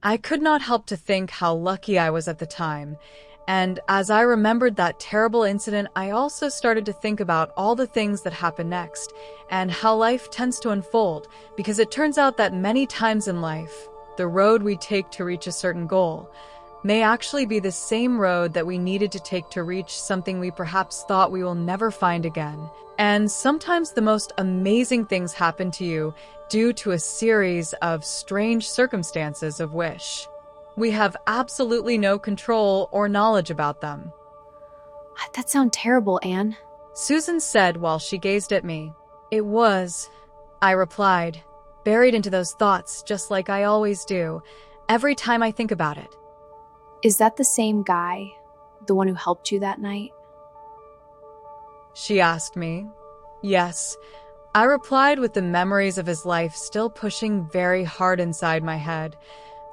I could not help to think how lucky I was at the time. And as I remembered that terrible incident, I also started to think about all the things that happened next and how life tends to unfold, because it turns out that many times in life, the road we take to reach a certain goal may actually be the same road that we needed to take to reach something we perhaps thought we will never find again. And sometimes the most amazing things happen to you due to a series of strange circumstances of which we have absolutely no control or knowledge about them. That sounds terrible, Anne. Susan said while she gazed at me. It was, I replied, buried into those thoughts just like I always do, every time I think about it. Is that the same guy, the one who helped you that night? She asked me. Yes, I replied with the memories of his life still pushing very hard inside my head.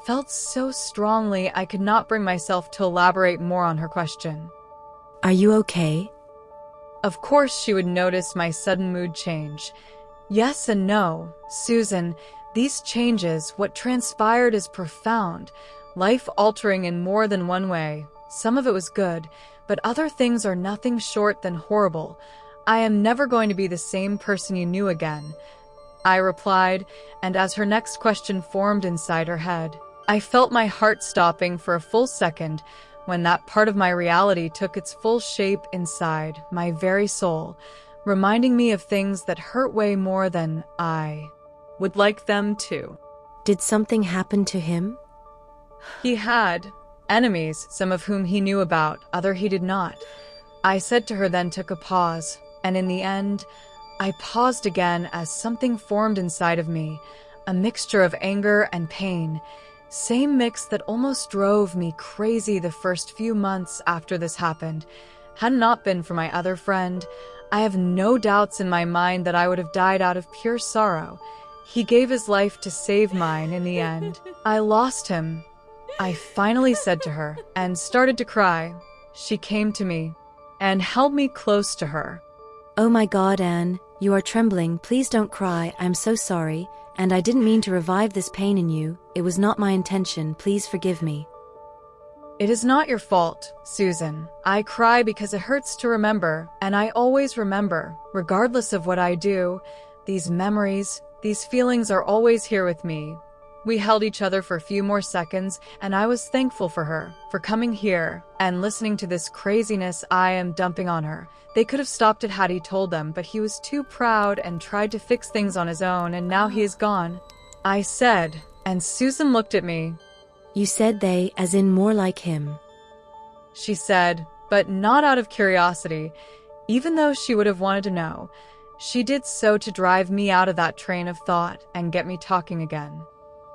Felt so strongly I could not bring myself to elaborate more on her question. Are you okay? Of course she would notice my sudden mood change. Yes and no, Susan, these changes, what transpired is profound, life-altering in more than one way. Some of it was good, but other things are nothing short than horrible. I am never going to be the same person you knew again, I replied, and as her next question formed inside her head, I felt my heart stopping for a full second when that part of my reality took its full shape inside my very soul, reminding me of things that hurt way more than I would like them to. Did something happen to him? He had enemies, some of whom he knew about, other he did not. I said to her, then took a pause, and in the end, I paused again as something formed inside of me, a mixture of anger and pain, same mix that almost drove me crazy the first few months after this happened. Had it not been for my other friend, I have no doubts in my mind that I would have died out of pure sorrow. He gave his life to save mine in the end. I lost him, I finally said to her, and started to cry. She came to me and held me close to her. Oh my God, Anne, you are trembling. Please don't cry. I'm so sorry, and I didn't mean to revive this pain in you. It was not my intention. Please forgive me. It is not your fault, Susan. I cry because it hurts to remember, and I always remember, regardless of what I do. These memories, these feelings are always here with me. We held each other for a few more seconds, and I was thankful for her, for coming here and listening to this craziness I am dumping on her. They could have stopped it had he told them, but he was too proud and tried to fix things on his own, and now he is gone. I said, and Susan looked at me. You said they, as in more like him. She said, but not out of curiosity, even though she would have wanted to know. She did so to drive me out of that train of thought and get me talking again.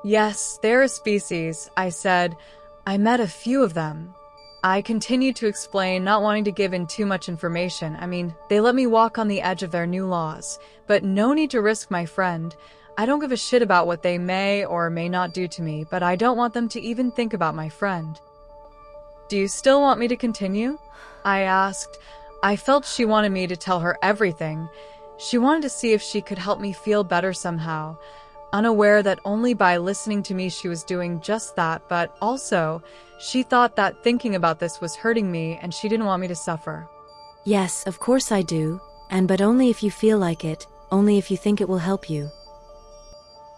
Yes, they're a species, I said. I met a few of them. I continued to explain, not wanting to give in too much information. I mean, they let me walk on the edge of their new laws, but no need to risk my friend. I don't give a shit about what they may or may not do to me, but I don't want them to even think about my friend. Do you still want me to continue? I asked. I felt she wanted me to tell her everything. She wanted to see if she could help me feel better somehow, unaware that only by listening to me she was doing just that, but also she thought that thinking about this was hurting me and she didn't want me to suffer. Yes, of course I do, but only if you feel like it, only if you think it will help you.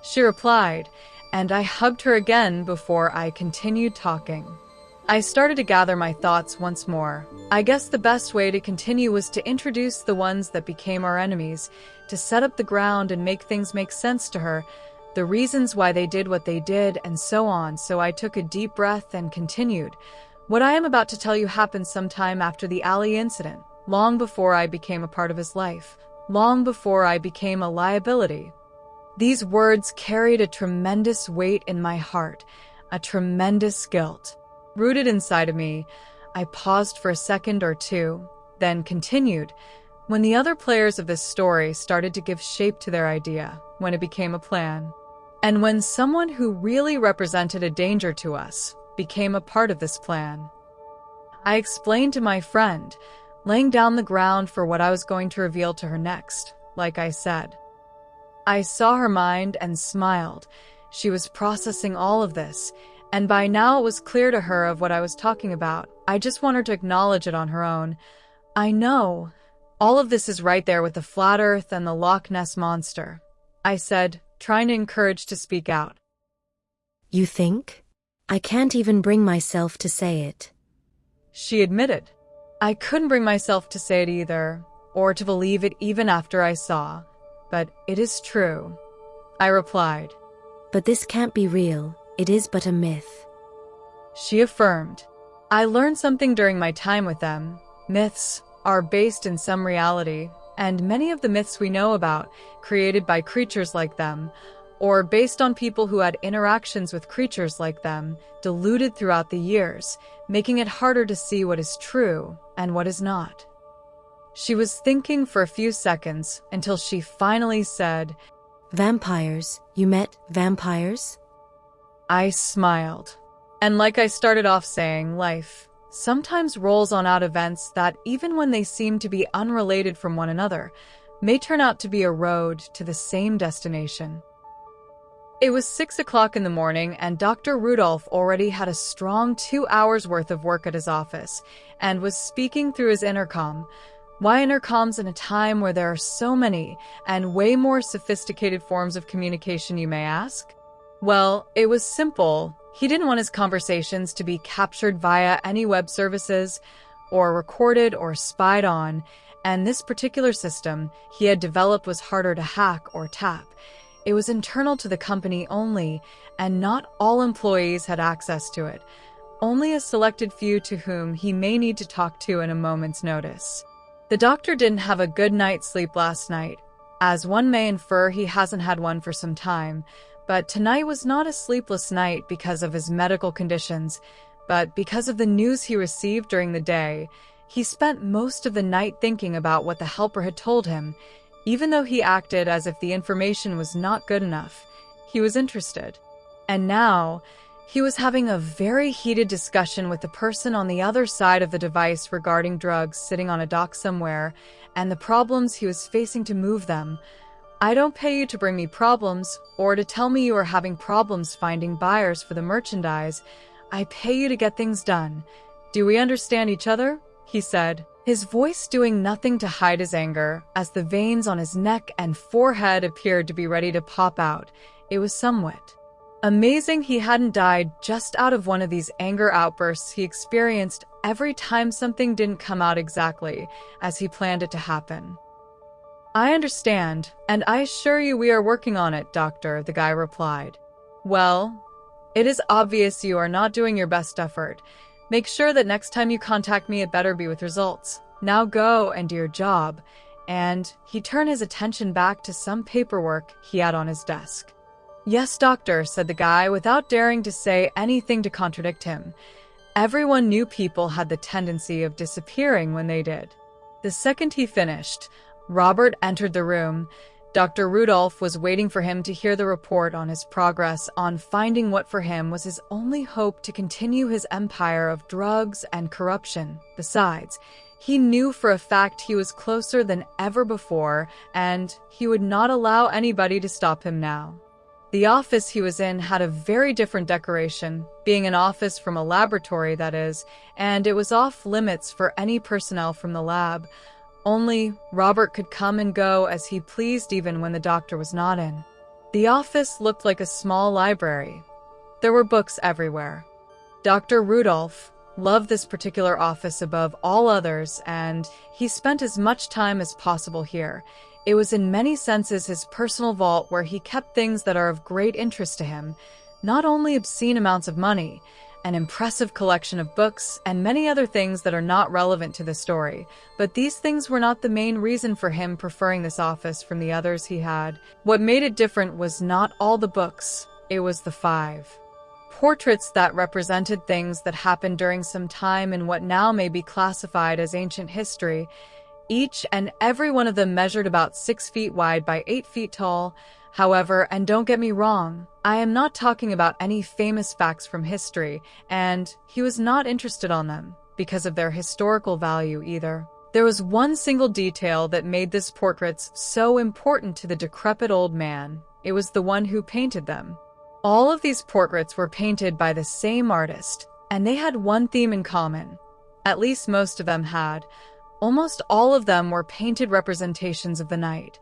She replied, and I hugged her again before I continued talking. I started to gather my thoughts once more. I guess the best way to continue was to introduce the ones that became our enemies, to set up the ground and make things make sense to her, the reasons why they did what they did, and so on. So I took a deep breath and continued. What I am about to tell you happened sometime after the alley incident, long before I became a part of his life, long before I became a liability. These words carried a tremendous weight in my heart, a tremendous guilt. Rooted inside of me, I paused for a second or two, then continued. When the other players of this story started to give shape to their idea, when it became a plan, and when someone who really represented a danger to us became a part of this plan, I explained to my friend, laying down the ground for what I was going to reveal to her next, like I said. I saw her mind and smiled. She was processing all of this, and by now it was clear to her of what I was talking about. I just want her to acknowledge it on her own. I know. All of this is right there with the flat earth and the Loch Ness monster, I said, trying to encourage to speak out. You think? I can't even bring myself to say it. She admitted. I couldn't bring myself to say it either, or to believe it even after I saw. But it is true, I replied. But this can't be real. It is but a myth. She affirmed. I learned something during my time with them. Myths are based in some reality, and many of the myths we know about, created by creatures like them, or based on people who had interactions with creatures like them, diluted throughout the years, making it harder to see what is true and what is not. She was thinking for a few seconds until she finally said, Vampires? You met vampires? I smiled. And like I started off saying, life sometimes rolls on out events that, even when they seem to be unrelated from one another, may turn out to be a road to the same destination. It was 6 o'clock in the morning, and Dr. Rudolph already had a strong 2 hours worth of work at his office and was speaking through his intercom. Why intercoms in a time where there are so many and way more sophisticated forms of communication, you may ask? Well, it was simple. He didn't want his conversations to be captured via any web services or recorded or spied on, and this particular system he had developed was harder to hack or tap. It was internal to the company only, and not all employees had access to it. Only a selected few to whom he may need to talk to in a moment's notice. The doctor didn't have a good night's sleep last night. As one may infer, he hasn't had one for some time. But tonight was not a sleepless night because of his medical conditions, but because of the news he received during the day. He spent most of the night thinking about what the helper had told him. Even though he acted as if the information was not good enough, he was interested. And now, he was having a very heated discussion with the person on the other side of the device regarding drugs sitting on a dock somewhere and the problems he was facing to move them. I don't pay you to bring me problems or to tell me you are having problems finding buyers for the merchandise. I pay you to get things done. Do we understand each other? He said, his voice doing nothing to hide his anger as the veins on his neck and forehead appeared to be ready to pop out. It was somewhat amazing he hadn't died just out of one of these anger outbursts he experienced every time something didn't come out exactly as he planned it to happen. I understand, and I assure you we are working on it, Doctor, the guy replied. Well, it is obvious you are not doing your best effort. Make sure that next time you contact me, it better be with results. Now go and do your job. And he turned his attention back to some paperwork he had on his desk. Yes, doctor, said the guy without daring to say anything to contradict him. Everyone knew people had the tendency of disappearing when they did. The second he finished, Robert entered the room. Dr. Rudolph was waiting for him to hear the report on his progress on finding what for him was his only hope to continue his empire of drugs and corruption. Besides, he knew for a fact he was closer than ever before, and he would not allow anybody to stop him now. The office he was in had a very different decoration, being an office from a laboratory, that is, and it was off limits for any personnel from the lab. Only Robert could come and go as he pleased even when the doctor was not in. The office looked like a small library. There were books everywhere. Dr. Rudolph loved this particular office above all others, and he spent as much time as possible here. It was in many senses his personal vault where he kept things that are of great interest to him, not only obscene amounts of money, an impressive collection of books, and many other things that are not relevant to the story. But these things were not the main reason for him preferring this office from the others he had. What made it different was not all the books, it was the 5 portraits that represented things that happened during some time in what now may be classified as ancient history. Each and every one of them measured about 6 feet wide by 8 feet tall. However, and don't get me wrong, I am not talking about any famous facts from history, and he was not interested on them because of their historical value either. There was one single detail that made this portraits so important to the decrepit old man. It was the one who painted them. All of these portraits were painted by the same artist, and they had one theme in common. At least most of them had. Almost all of them were painted representations of the night,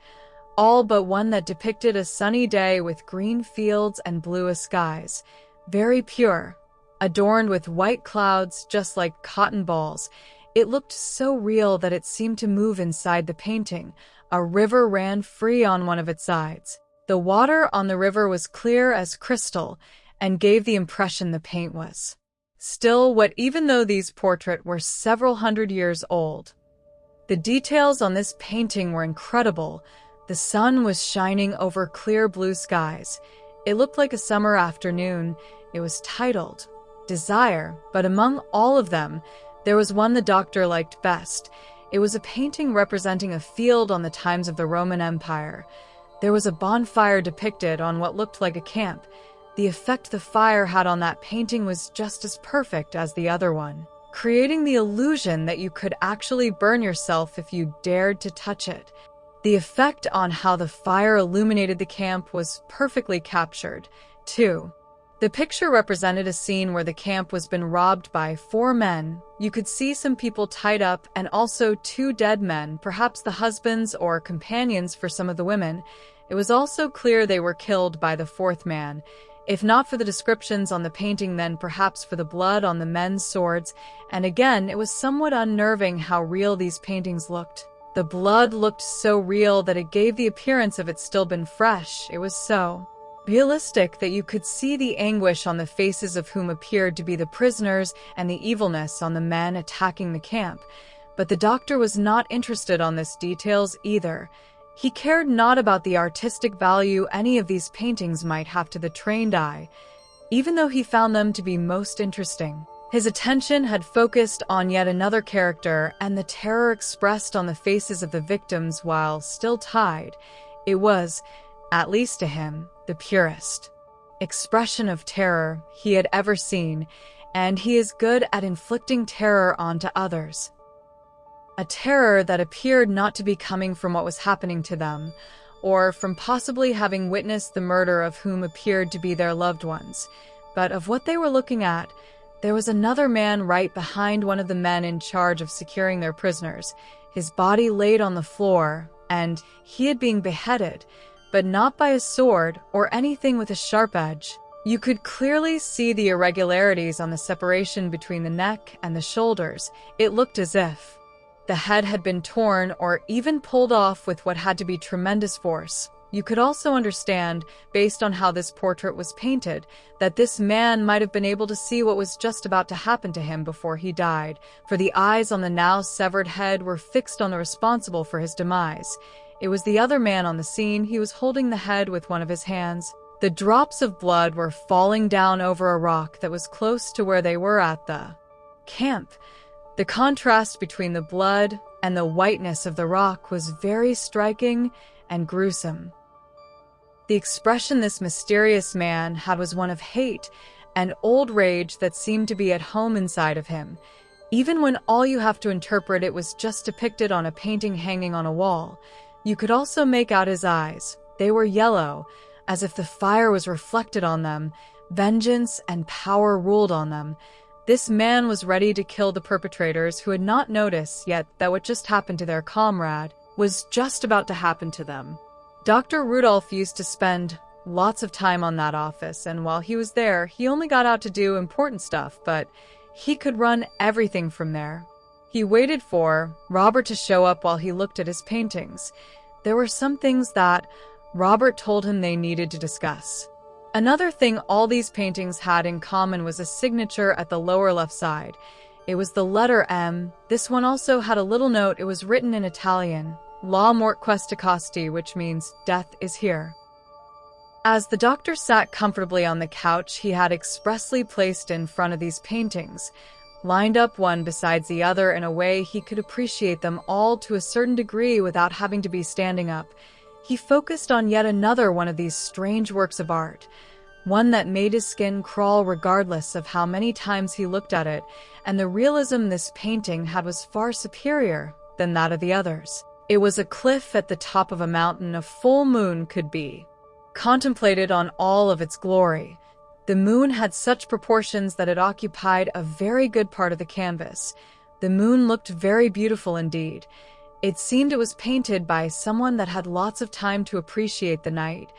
all but one that depicted a sunny day with green fields and bluest skies, very pure, adorned with white clouds just like cotton balls. It looked so real that it seemed to move inside the painting. A river ran free on one of its sides. The water on the river was clear as crystal and gave the impression the paint was still wet, even though these portraits were several hundred years old. The details on this painting were incredible. The sun was shining over clear blue skies. It looked like a summer afternoon. It was titled Desire, but among all of them, there was one the doctor liked best. It was a painting representing a field on the times of the Roman Empire. There was a bonfire depicted on what looked like a camp. The effect the fire had on that painting was just as perfect as the other one, creating the illusion that you could actually burn yourself if you dared to touch it. The effect on how the fire illuminated the camp was perfectly captured, too. The picture represented a scene where the camp was been robbed by 4 men. You could see some people tied up and also 2 dead men, perhaps the husbands or companions for some of the women. It was also clear they were killed by the 4th man. If not for the descriptions on the painting, then perhaps for the blood on the men's swords. And again, it was somewhat unnerving how real these paintings looked. The blood looked so real that it gave the appearance of it still been fresh. It was so realistic that you could see the anguish on the faces of whom appeared to be the prisoners and the evilness on the men attacking the camp. But the doctor was not interested on these details either. He cared not about the artistic value any of these paintings might have to the trained eye, even though he found them to be most interesting. His attention had focused on yet another character and the terror expressed on the faces of the victims while still tied. It was, at least to him, the purest expression of terror he had ever seen, and he is good at inflicting terror onto others. A terror that appeared not to be coming from what was happening to them, or from possibly having witnessed the murder of whom appeared to be their loved ones, but of what they were looking at. There was another man right behind one of the men in charge of securing their prisoners, his body laid on the floor, and he had been beheaded, but not by a sword or anything with a sharp edge. You could clearly see the irregularities on the separation between the neck and the shoulders. It looked as if the head had been torn or even pulled off with what had to be tremendous force. You could also understand, based on how this portrait was painted, that this man might have been able to see what was just about to happen to him before he died, for the eyes on the now severed head were fixed on the responsible for his demise. It was the other man on the scene. He was holding the head with one of his hands. The drops of blood were falling down over a rock that was close to where they were at the camp. The contrast between the blood and the whiteness of the rock was very striking and gruesome. The expression this mysterious man had was one of hate and old rage that seemed to be at home inside of him, even when all you have to interpret it was just depicted on a painting hanging on a wall. You could also make out his eyes. They were yellow, as if the fire was reflected on them. Vengeance and power ruled on them. This man was ready to kill the perpetrators who had not noticed yet that what just happened to their comrade was just about to happen to them. Dr. Rudolph used to spend lots of time on that office, and while he was there, he only got out to do important stuff, but he could run everything from there. He waited for Robert to show up while he looked at his paintings. There were some things that Robert told him they needed to discuss. Another thing all these paintings had in common was a signature at the lower left side. It was the letter M. This one also had a little note. It was written in Italian, La mort questa costi, which means death is here. As the doctor sat comfortably on the couch he had expressly placed in front of these paintings, lined up one besides the other in a way he could appreciate them all to a certain degree without having to be standing up, he focused on yet another one of these strange works of art, one that made his skin crawl regardless of how many times he looked at it, and the realism this painting had was far superior than that of the others. It was a cliff at the top of a mountain. A full moon could contemplated on all of its glory. The moon had such proportions that it occupied a very good part of the canvas. The moon looked very beautiful indeed. It seemed it was painted by someone that had lots of time to appreciate the night,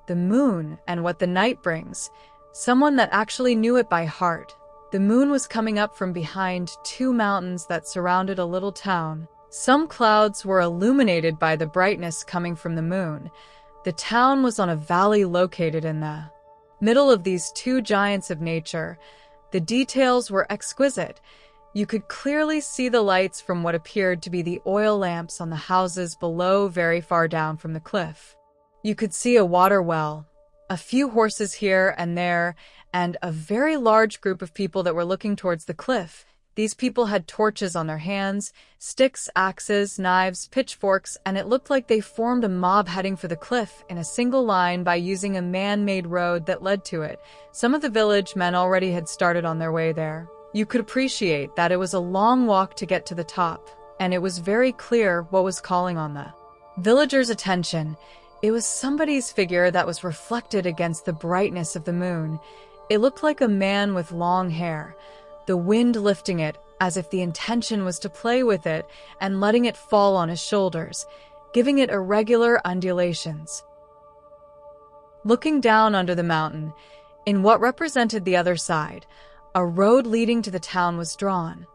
the moon, and what the night brings. Someone that actually knew it by heart. The moon was coming up from behind two mountains that surrounded a little town. Some clouds were illuminated by the brightness coming from the moon. The town was on a valley located in the middle of these two giants of nature. The details were exquisite. You could clearly see the lights from what appeared to be the oil lamps on the houses below, very far down from the cliff. You could see a water well, a few horses here and there, and a very large group of people that were looking towards the cliff. These people had torches on their hands, sticks, axes, knives, pitchforks, and it looked like they formed a mob heading for the cliff in a single line by using a man-made road that led to it. Some of the village men already had started on their way there. You could appreciate that it was a long walk to get to the top, and it was very clear what was calling on the villagers' attention. It was somebody's figure that was reflected against the brightness of the moon. It looked like a man with long hair, the wind lifting it as if the intention was to play with it and letting it fall on his shoulders, giving it irregular undulations. Looking down under the mountain, in what represented the other side, a road leading to the town was drawn.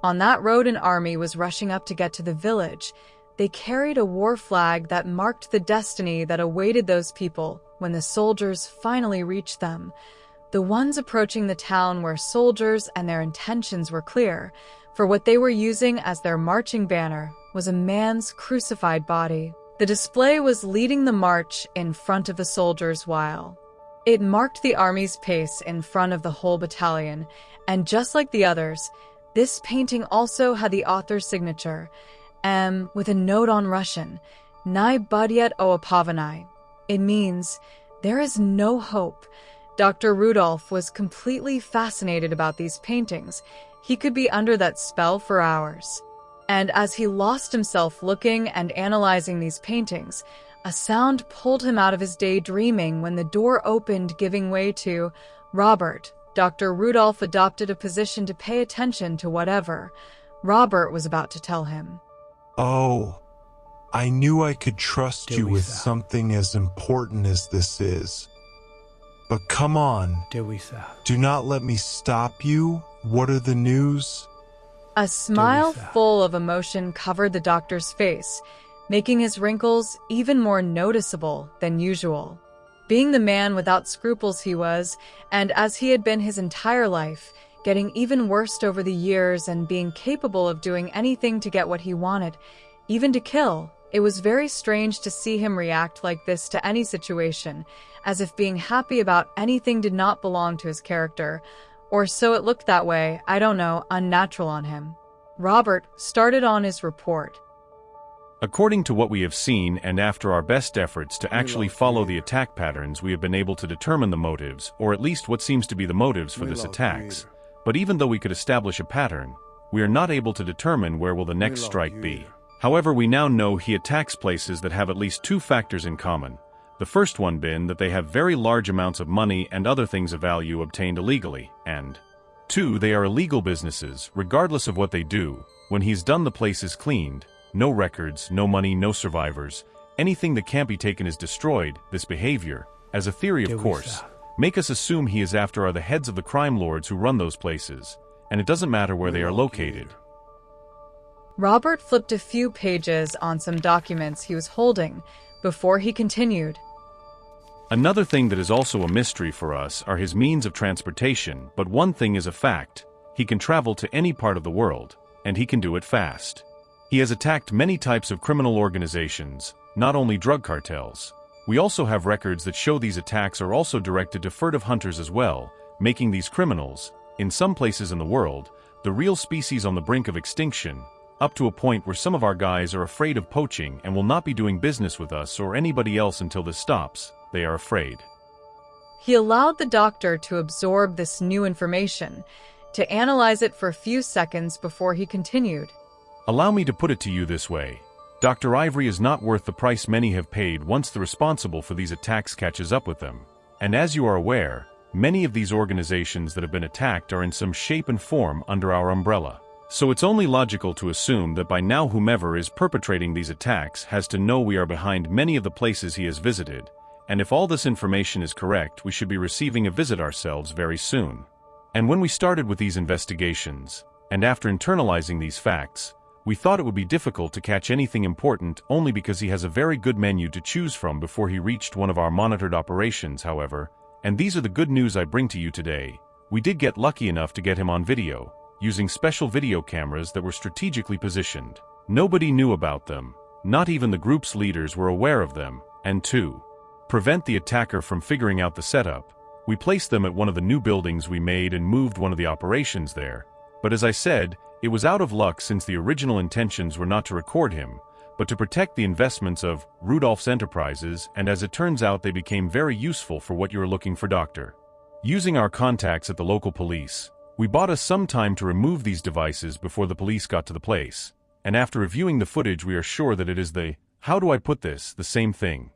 On that road an army was rushing up to get to the village. They carried a war flag that marked the destiny that awaited those people when the soldiers finally reached them. The ones approaching the town were soldiers, and their intentions were clear, for what they were using as their marching banner was a man's crucified body. The display was leading the march in front of the soldiers while it marked the army's pace in front of the whole battalion, and just like the others, this painting also had the author's signature, with a note on Russian, "Nai Budyet Oapavanai." It means, "There is no hope." Dr. Rudolph was completely fascinated about these paintings. He could be under that spell for hours. And as he lost himself looking and analyzing these paintings, a sound pulled him out of his daydreaming when the door opened, giving way to Robert. Dr. Rudolph adopted a position to pay attention to whatever Robert was about to tell him. "Oh, I knew I could trust you with something as important as this is. But come on, do not let me stop you. What are the news?" A smile full of emotion covered the doctor's face, making his wrinkles even more noticeable than usual. Being the man without scruples he was, and as he had been his entire life, getting even worse over the years and being capable of doing anything to get what he wanted, even to kill, it was very strange to see him react like this to any situation, as if being happy about anything did not belong to his character, or so it looked that way, I don't know, unnatural on him. Robert started on his report. According to what we have seen, and after our best efforts to actually follow the attack patterns, we have been able to determine the motives, or at least what seems to be the motives for this attacks. But even though we could establish a pattern, we are not able to determine where will the next strike be. However, we now know he attacks places that have at least two factors in common. The first one being that they have very large amounts of money and other things of value obtained illegally, and 2, they are illegal businesses, regardless of what they do. When he's done, the place is cleaned. No records, no money, no survivors. Anything that can't be taken is destroyed. This behavior, as a theory of course, make us assume he is after are the heads of the crime lords who run those places, and it doesn't matter where they are located. Robert flipped a few pages on some documents he was holding before he continued. Another thing that is also a mystery for us are his means of transportation, but one thing is a fact. He can travel to any part of the world, and he can do it fast. He has attacked many types of criminal organizations, not only drug cartels. We also have records that show these attacks are also directed to furtive hunters as well, making these criminals, in some places in the world, the real species on the brink of extinction, up to a point where some of our guys are afraid of poaching and will not be doing business with us or anybody else until this stops. They are afraid. He allowed the doctor to absorb this new information, to analyze it for a few seconds before he continued. Allow me to put it to you this way. Dr. Ivory is not worth the price many have paid once the responsible for these attacks catches up with them. And as you are aware, many of these organizations that have been attacked are in some shape and form under our umbrella. So it's only logical to assume that by now whomever is perpetrating these attacks has to know we are behind many of the places he has visited, and if all this information is correct, we should be receiving a visit ourselves very soon. And when we started with these investigations, and after internalizing these facts, we thought it would be difficult to catch anything important only because he has a very good menu to choose from before he reached one of our monitored operations, however, and these are the good news I bring to you today. We did get lucky enough to get him on video, using special video cameras that were strategically positioned. Nobody knew about them, not even the group's leaders were aware of them, and to prevent the attacker from figuring out the setup, we placed them at one of the new buildings we made and moved one of the operations there. But as I said, it was out of luck since the original intentions were not to record him, but to protect the investments of Rudolph's Enterprises, and as it turns out they became very useful for what you are looking for, Doctor. Using our contacts at the local police, we bought us some time to remove these devices before the police got to the place, and after reviewing the footage we are sure that it is the same thing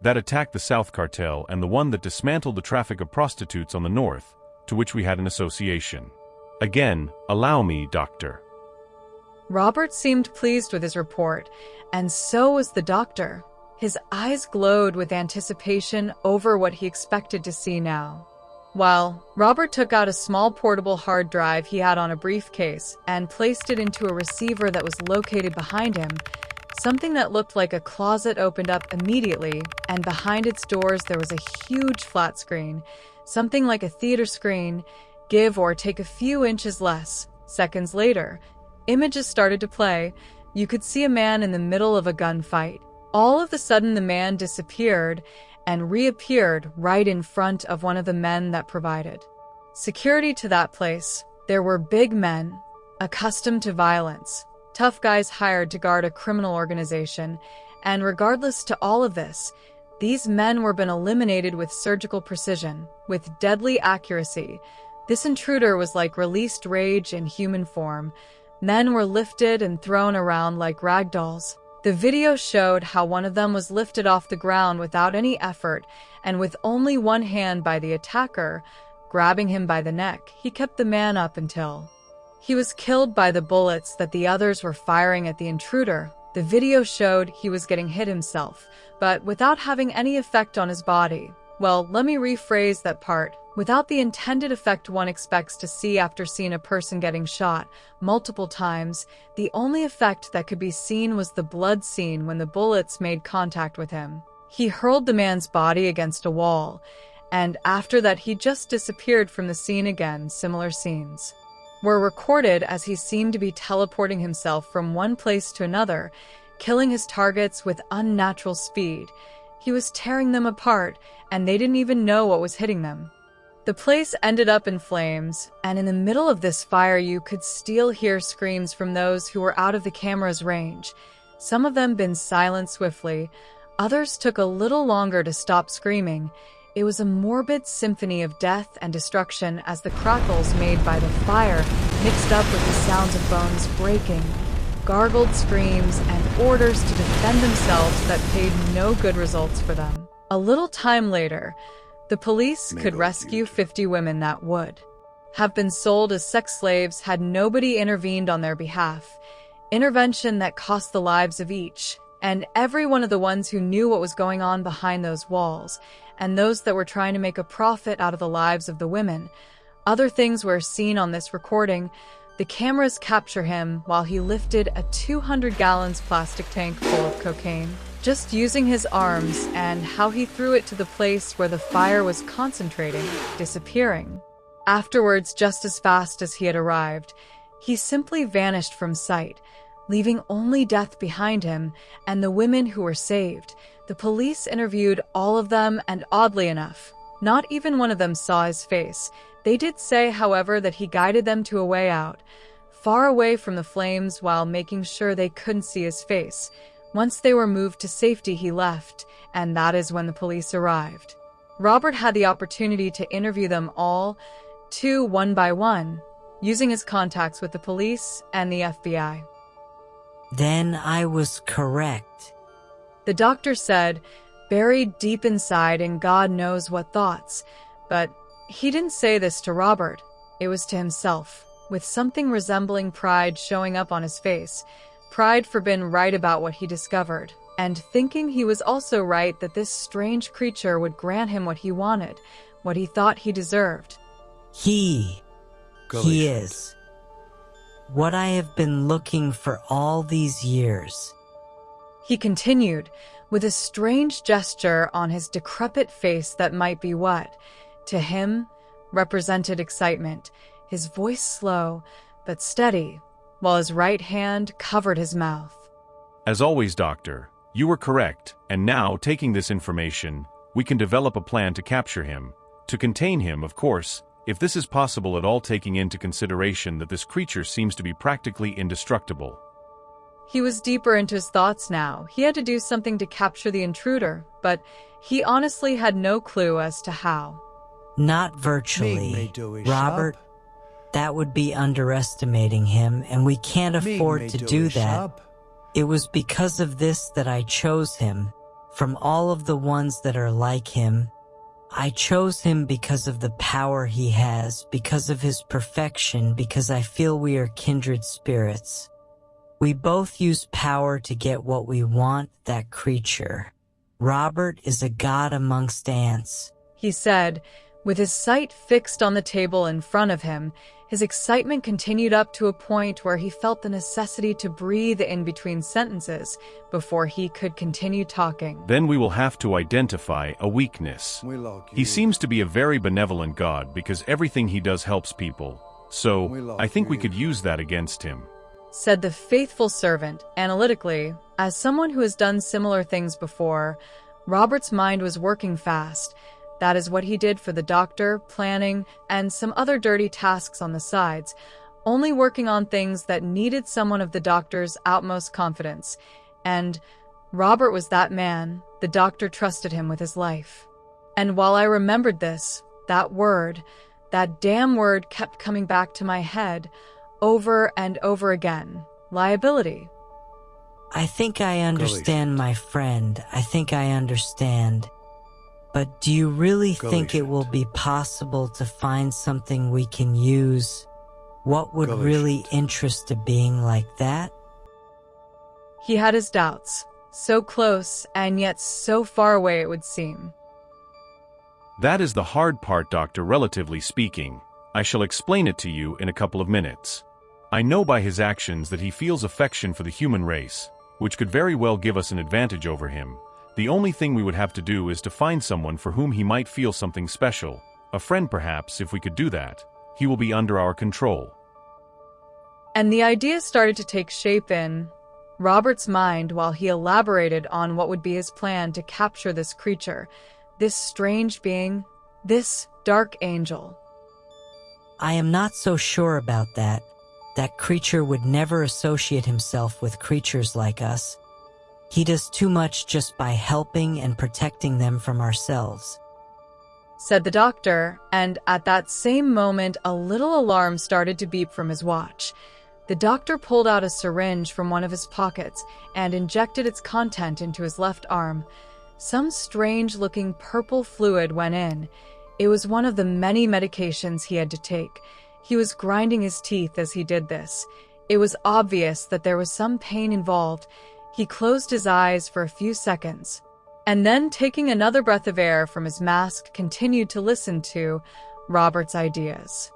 that attacked the South Cartel and the one that dismantled the traffic of prostitutes on the North, to which we had an association. Again, allow me, Doctor. Robert seemed pleased with his report, and so was the doctor. His eyes glowed with anticipation over what he expected to see now. While Robert took out a small portable hard drive he had on a briefcase and placed it into a receiver that was located behind him, something that looked like a closet opened up immediately, and behind its doors there was a huge flat screen, something like a theater screen, give or take a few inches less. Seconds later, images started to play. You could see a man in the middle of a gunfight. All of a sudden the man disappeared and reappeared right in front of one of the men that provided security to that place. There were big men, accustomed to violence, tough guys hired to guard a criminal organization, and regardless to all of this, these men were being eliminated with surgical precision, with deadly accuracy. This intruder was like released rage in human form. Men were lifted and thrown around like rag dolls. The video showed how one of them was lifted off the ground without any effort, and with only one hand by the attacker, grabbing him by the neck, he kept the man up until he was killed by the bullets that the others were firing at the intruder. The video showed he was getting hit himself, but without having any effect on his body. Well, let me rephrase that part. Without the intended effect one expects to see after seeing a person getting shot multiple times, the only effect that could be seen was the blood scene when the bullets made contact with him. He hurled the man's body against a wall, and after that he just disappeared from the scene again. Similar scenes were recorded as he seemed to be teleporting himself from one place to another, killing his targets with unnatural speed. He was tearing them apart, and they didn't even know what was hitting them. The place ended up in flames, and in the middle of this fire you could still hear screams from those who were out of the camera's range. Some of them been silenced swiftly, others took a little longer to stop screaming. It was a morbid symphony of death and destruction as the crackles made by the fire mixed up with the sounds of bones breaking, gargled screams, and orders to defend themselves that paid no good results for them. A little time later, the police could rescue 50 women that would have been sold as sex slaves had nobody intervened on their behalf. Intervention that cost the lives of each and every one of the ones who knew what was going on behind those walls, and those that were trying to make a profit out of the lives of the women. Other things were seen on this recording. The cameras capture him while he lifted a 200 gallons plastic tank full of cocaine, just using his arms, and how he threw it to the place where the fire was concentrating, disappearing. Afterwards, just as fast as he had arrived, he simply vanished from sight, leaving only death behind him and the women who were saved. The police interviewed all of them, and oddly enough, not even one of them saw his face. They did say, however, that he guided them to a way out, far away from the flames while making sure they couldn't see his face. Once they were moved to safety, he left, and that is when the police arrived. Robert had the opportunity to interview them all, one by one, using his contacts with the police and the FBI. Then I was correct. The doctor said, buried deep inside in God knows what thoughts. But he didn't say this to Robert. It was to himself, with something resembling pride showing up on his face. Pride for being right about what he discovered, and thinking he was also right that this strange creature would grant him what he wanted, what he thought he deserved. He is what I have been looking for all these years. He continued, with a strange gesture on his decrepit face that might be what, to him, represented excitement, his voice slow but steady, while his right hand covered his mouth. As always, Doctor, you were correct, and now, taking this information, we can develop a plan to capture him, to contain him, of course, if this is possible at all, taking into consideration that this creature seems to be practically indestructible. He was deeper into his thoughts now. He had to do something to capture the intruder, but he honestly had no clue as to how. Not virtually, Robert. That would be underestimating him, and we can't afford to do that. It was because of this that I chose him. From all of the ones that are like him, I chose him because of the power he has, because of his perfection, because I feel we are kindred spirits. We both use power to get what we want, that creature. Robert is a god amongst ants, he said, with his sight fixed on the table in front of him. His excitement continued up to a point where he felt the necessity to breathe in between sentences before he could continue talking. Then we will have to identify a weakness. He seems to be a very benevolent god because everything he does helps people. So, I think we could use that against him, said the faithful servant, analytically. As someone who has done similar things before, Robert's mind was working fast. That is what he did for the doctor, planning, and some other dirty tasks on the sides, only working on things that needed someone of the doctor's utmost confidence. And Robert was that man. The doctor trusted him with his life. And while I remembered this, that word, that damn word kept coming back to my head over and over again. Liability. I think I understand, my friend. I think I understand. But do you really think it will be possible to find something we can use? What would really interest a being like that? He had his doubts. So close, and yet so far away it would seem. That is the hard part, Doctor, relatively speaking. I shall explain it to you in a couple of minutes. I know by his actions that he feels affection for the human race, which could very well give us an advantage over him. The only thing we would have to do is to find someone for whom he might feel something special. A friend, perhaps. If we could do that, he will be under our control. And the idea started to take shape in Robert's mind while he elaborated on what would be his plan to capture this creature, this strange being, this Dark Angel. I am not so sure about that. That creature would never associate himself with creatures like us. He does too much just by helping and protecting them from ourselves, said the doctor, and at that same moment a little alarm started to beep from his watch. The doctor pulled out a syringe from one of his pockets and injected its content into his left arm. Some strange-looking purple fluid went in. It was one of the many medications he had to take. He was grinding his teeth as he did this. It was obvious that there was some pain involved. He closed his eyes for a few seconds, and then, taking another breath of air from his mask, continued to listen to Robert's ideas.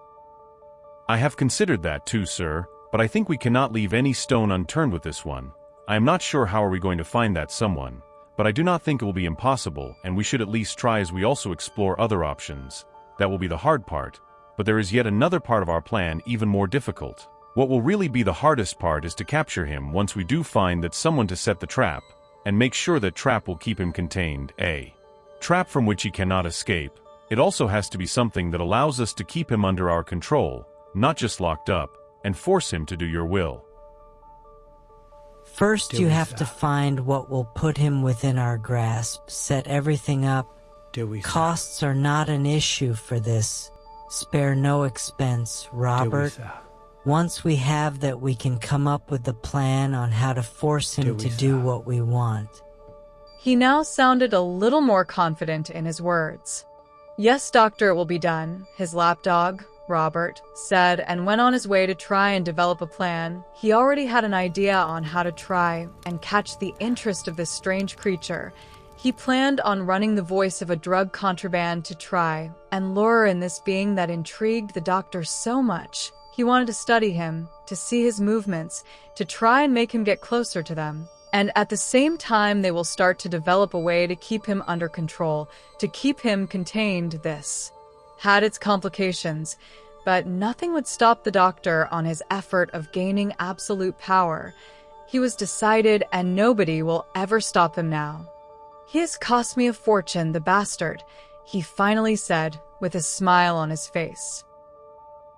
I have considered that too, sir, but I think we cannot leave any stone unturned with this one. I am not sure how are we going to find that someone, but I do not think it will be impossible, and we should at least try as we also explore other options. That will be the hard part, but there is yet another part of our plan even more difficult. What will really be the hardest part is to capture him once we do find that someone to set the trap, and make sure that trap will keep him contained. A trap from which he cannot escape. It also has to be something that allows us to keep him under our control, not just locked up, and force him to do your will. First, you have to find what will put him within our grasp, set everything up. Costs are not an issue for this. Spare no expense, Robert. Once we have that, we can come up with a plan on how to force him to do what we want. He now sounded a little more confident in his words. Yes, doctor, it will be done, his lapdog, Robert, said, and went on his way to try and develop a plan. He already had an idea on how to try and catch the interest of this strange creature. He planned on running the voice of a drug contraband to try and lure in this being that intrigued the doctor so much. He wanted to study him, to see his movements, to try and make him get closer to them. And at the same time, they will start to develop a way to keep him under control, to keep him contained. This had its complications, but nothing would stop the doctor on his effort of gaining absolute power. He was decided, and nobody will ever stop him now. He has cost me a fortune, the bastard, he finally said, with a smile on his face.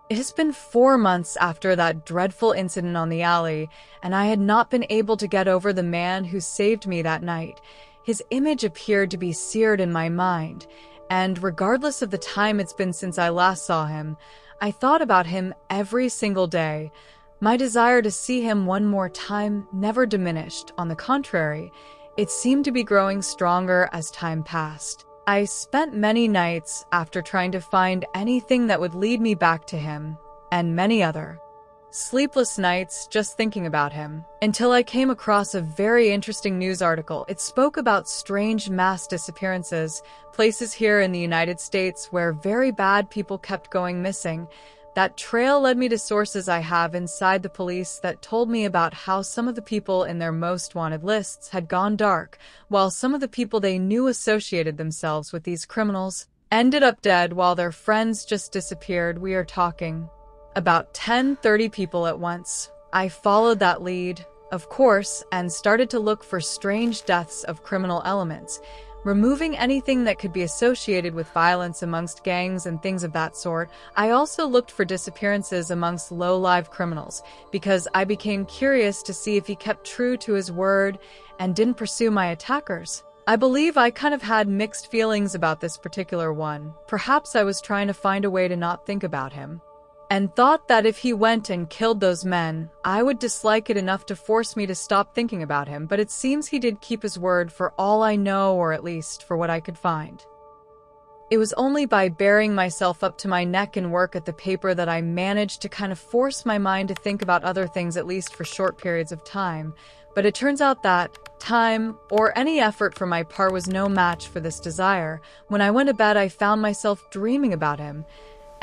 It has been 4 months after that dreadful incident on the alley, and I had not been able to get over the man who saved me that night. His image appeared to be seared in my mind, and regardless of the time it's been since I last saw him, I thought about him every single day. My desire to see him one more time never diminished. On the contrary, it seemed to be growing stronger as time passed. I spent many nights after trying to find anything that would lead me back to him, and many other sleepless nights just thinking about him, until I came across a very interesting news article. It spoke about strange mass disappearances, places here in the United States where very bad people kept going missing. That trail led me to sources I have inside the police that told me about how some of the people in their most wanted lists had gone dark, while some of the people they knew associated themselves with these criminals ended up dead while their friends just disappeared. We are talking about 30 people at once. I followed that lead, of course, and started to look for strange deaths of criminal elements, removing anything that could be associated with violence amongst gangs and things of that sort. I also looked for disappearances amongst low-live criminals, because I became curious to see if he kept true to his word and didn't pursue my attackers. I believe I kind of had mixed feelings about this particular one. Perhaps I was trying to find a way to not think about him, and thought that if he went and killed those men, I would dislike it enough to force me to stop thinking about him, but it seems he did keep his word for all I know, or at least for what I could find. It was only by burying myself up to my neck in work at the paper that I managed to kind of force my mind to think about other things, at least for short periods of time. But it turns out that time, or any effort for my part, was no match for this desire. When I went to bed, I found myself dreaming about him.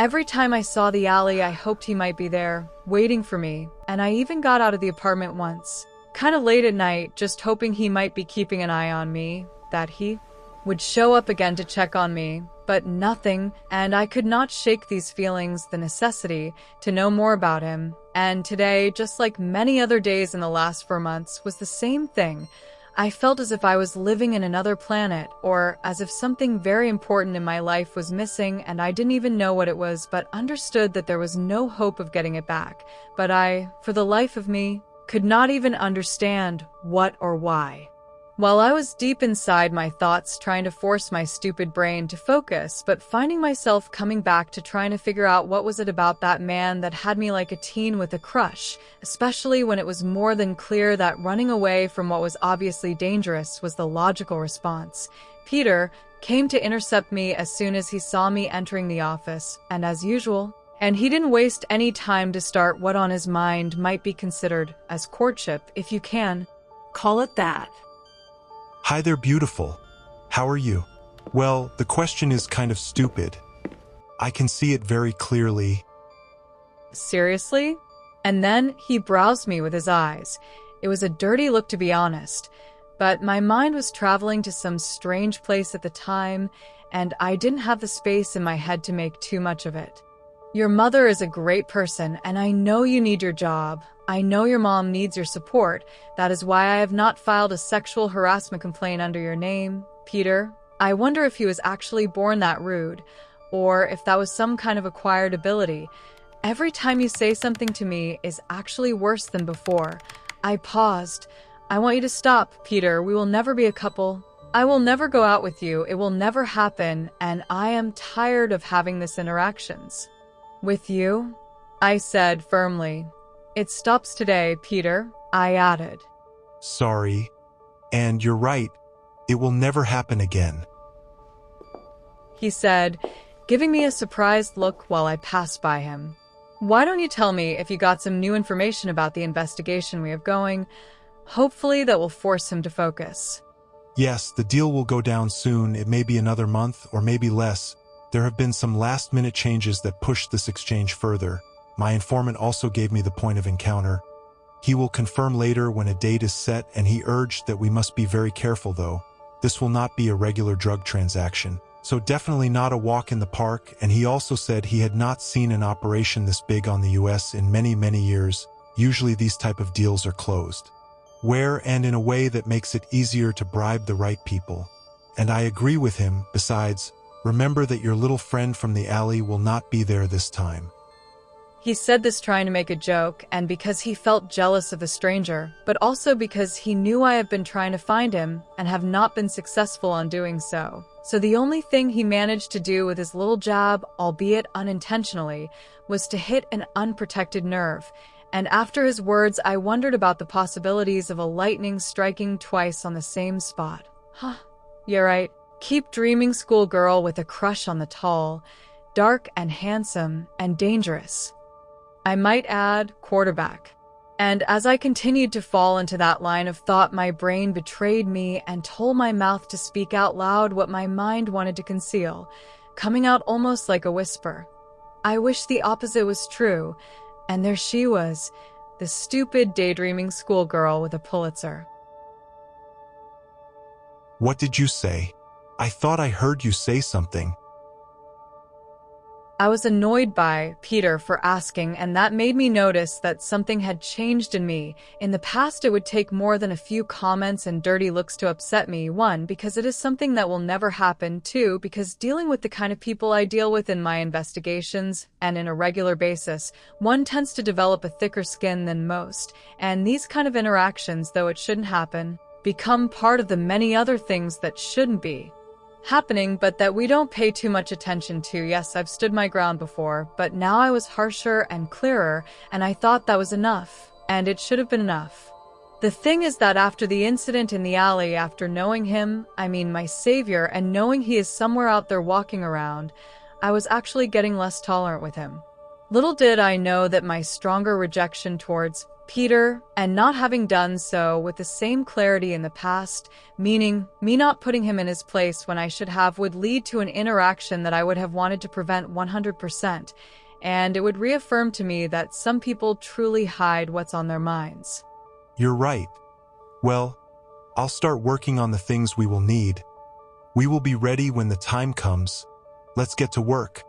Every time I saw the alley, I hoped he might be there, waiting for me, and I even got out of the apartment once, kind of late at night, just hoping he might be keeping an eye on me, that he would show up again to check on me, but nothing, and I could not shake these feelings, the necessity to know more about him. And today, just like many other days in the last 4 months, was the same thing. I felt as if I was living in another planet, or as if something very important in my life was missing and I didn't even know what it was, but understood that there was no hope of getting it back. But I, for the life of me, could not even understand what or why. While I was deep inside my thoughts, trying to force my stupid brain to focus, but finding myself coming back to trying to figure out what was it about that man that had me like a teen with a crush, especially when it was more than clear that running away from what was obviously dangerous was the logical response. Peter came to intercept me as soon as he saw me entering the office, and as usual, and he didn't waste any time to start what on his mind might be considered as courtship, if you can call it that. Hi there, beautiful. How are you? Well, the question is kind of stupid. I can see it very clearly. Seriously? And then he browsed me with his eyes. It was a dirty look, to be honest, but my mind was traveling to some strange place at the time, and I didn't have the space in my head to make too much of it. Your mother is a great person, and I know you need your job. I know your mom needs your support. That is why I have not filed a sexual harassment complaint under your name, Peter. I wonder if he was actually born that rude, or if that was some kind of acquired ability. Every time you say something to me is actually worse than before. I paused. I want you to stop, Peter. We will never be a couple. I will never go out with you. It will never happen, and I am tired of having these interactions with you. I said firmly. It stops today, Peter, I added. Sorry. And you're right. It will never happen again. He said, giving me a surprised look while I passed by him. Why don't you tell me if you got some new information about the investigation we have going? Hopefully that will force him to focus. Yes, the deal will go down soon. It may be another month or maybe less. There have been some last-minute changes that pushed this exchange further. My informant also gave me the point of encounter. He will confirm later when a date is set, and he urged that we must be very careful though. This will not be a regular drug transaction, so definitely not a walk in the park, and he also said he had not seen an operation this big on the US in many, many years. Usually these type of deals are closed. Where and in a way that makes it easier to bribe the right people. And I agree with him. Besides, remember that your little friend from the alley will not be there this time. He said this trying to make a joke, and because he felt jealous of a stranger, but also because he knew I have been trying to find him and have not been successful on doing so. So the only thing he managed to do with his little jab, albeit unintentionally, was to hit an unprotected nerve. And after his words, I wondered about the possibilities of a lightning striking twice on the same spot. Huh, you're right. Keep dreaming, schoolgirl with a crush on the tall, dark and handsome and dangerous. I might add, quarterback. And as I continued to fall into that line of thought, my brain betrayed me and told my mouth to speak out loud what my mind wanted to conceal, coming out almost like a whisper. I wish the opposite was true, and there she was, the stupid daydreaming schoolgirl with a Pulitzer. What did you say? I thought I heard you say something. I was annoyed by Peter for asking, and that made me notice that something had changed in me. In the past, it would take more than a few comments and dirty looks to upset me. 1, because it is something that will never happen. 2, because dealing with the kind of people I deal with in my investigations and in a regular basis, one tends to develop a thicker skin than most. And these kind of interactions, though it shouldn't happen, become part of the many other things that shouldn't be happening, but that we don't pay too much attention to. Yes, I've stood my ground before, but now I was harsher and clearer, and I thought that was enough, and it should have been enough. The thing is that after the incident in the alley, after knowing him, I mean my savior, and knowing he is somewhere out there walking around, I was actually getting less tolerant with him. Little did I know that my stronger rejection towards Peter, and not having done so with the same clarity in the past, meaning me not putting him in his place when I should have, would lead to an interaction that I would have wanted to prevent 100%, and it would reaffirm to me that some people truly hide what's on their minds. You're right. Well, I'll start working on the things we will need. We will be ready when the time comes. Let's get to work.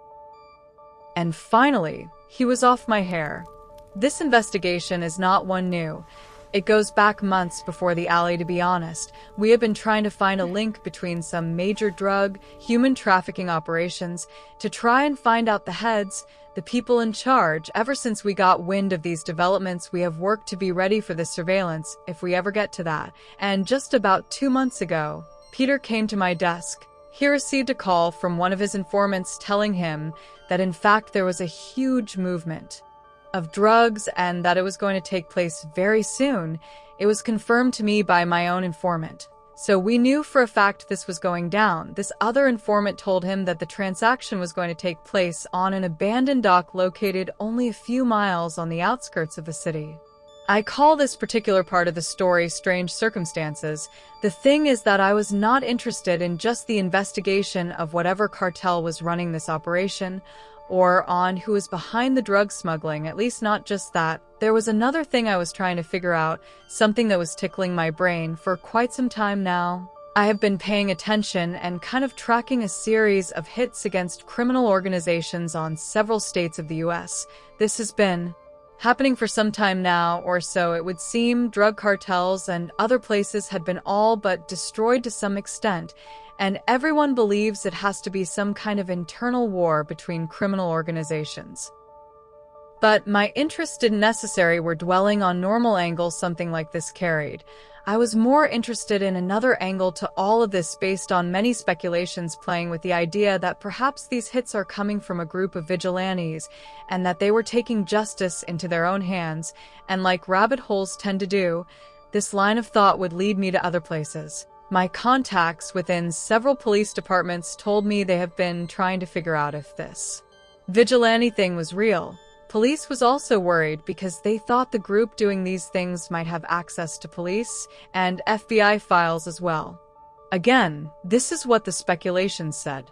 And finally, he was off my hair. This investigation is not one new. It goes back months before the alley, to be honest. We have been trying to find a link between some major drug, human trafficking operations to try and find out the heads, the people in charge. Ever since we got wind of these developments, we have worked to be ready for the surveillance, if we ever get to that. And just about 2 months ago, Peter came to my desk. He received a call from one of his informants telling him that in fact there was a huge movement of drugs and that it was going to take place very soon. It was confirmed to me by my own informant. So we knew for a fact this was going down. This other informant told him that the transaction was going to take place on an abandoned dock located only a few miles on the outskirts of the city. I call this particular part of the story strange circumstances. The thing is that I was not interested in just the investigation of whatever cartel was running this operation, or on who was behind the drug smuggling, at least not just that. There was another thing I was trying to figure out, something that was tickling my brain for quite some time now. I have been paying attention and kind of tracking a series of hits against criminal organizations on several states of the US. This has been happening for some time now, or so it would seem. Drug cartels and other places had been all but destroyed to some extent, and everyone believes it has to be some kind of internal war between criminal organizations. But my interest didn't necessarily were dwelling on normal angles something like this carried. I was more interested in another angle to all of this based on many speculations playing with the idea that perhaps these hits are coming from a group of vigilantes and that they were taking justice into their own hands, and like rabbit holes tend to do, this line of thought would lead me to other places. My contacts within several police departments told me they have been trying to figure out if this vigilante thing was real. Police was also worried because they thought the group doing these things might have access to police and FBI files as well. Again, this is what the speculation said.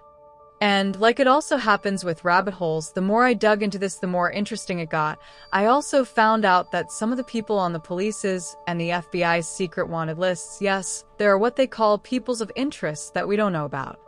And like it also happens with rabbit holes, the more I dug into this, the more interesting it got. I also found out that some of the people on the police's and the FBI's secret wanted lists, yes, there are what they call peoples of interest that we don't know about.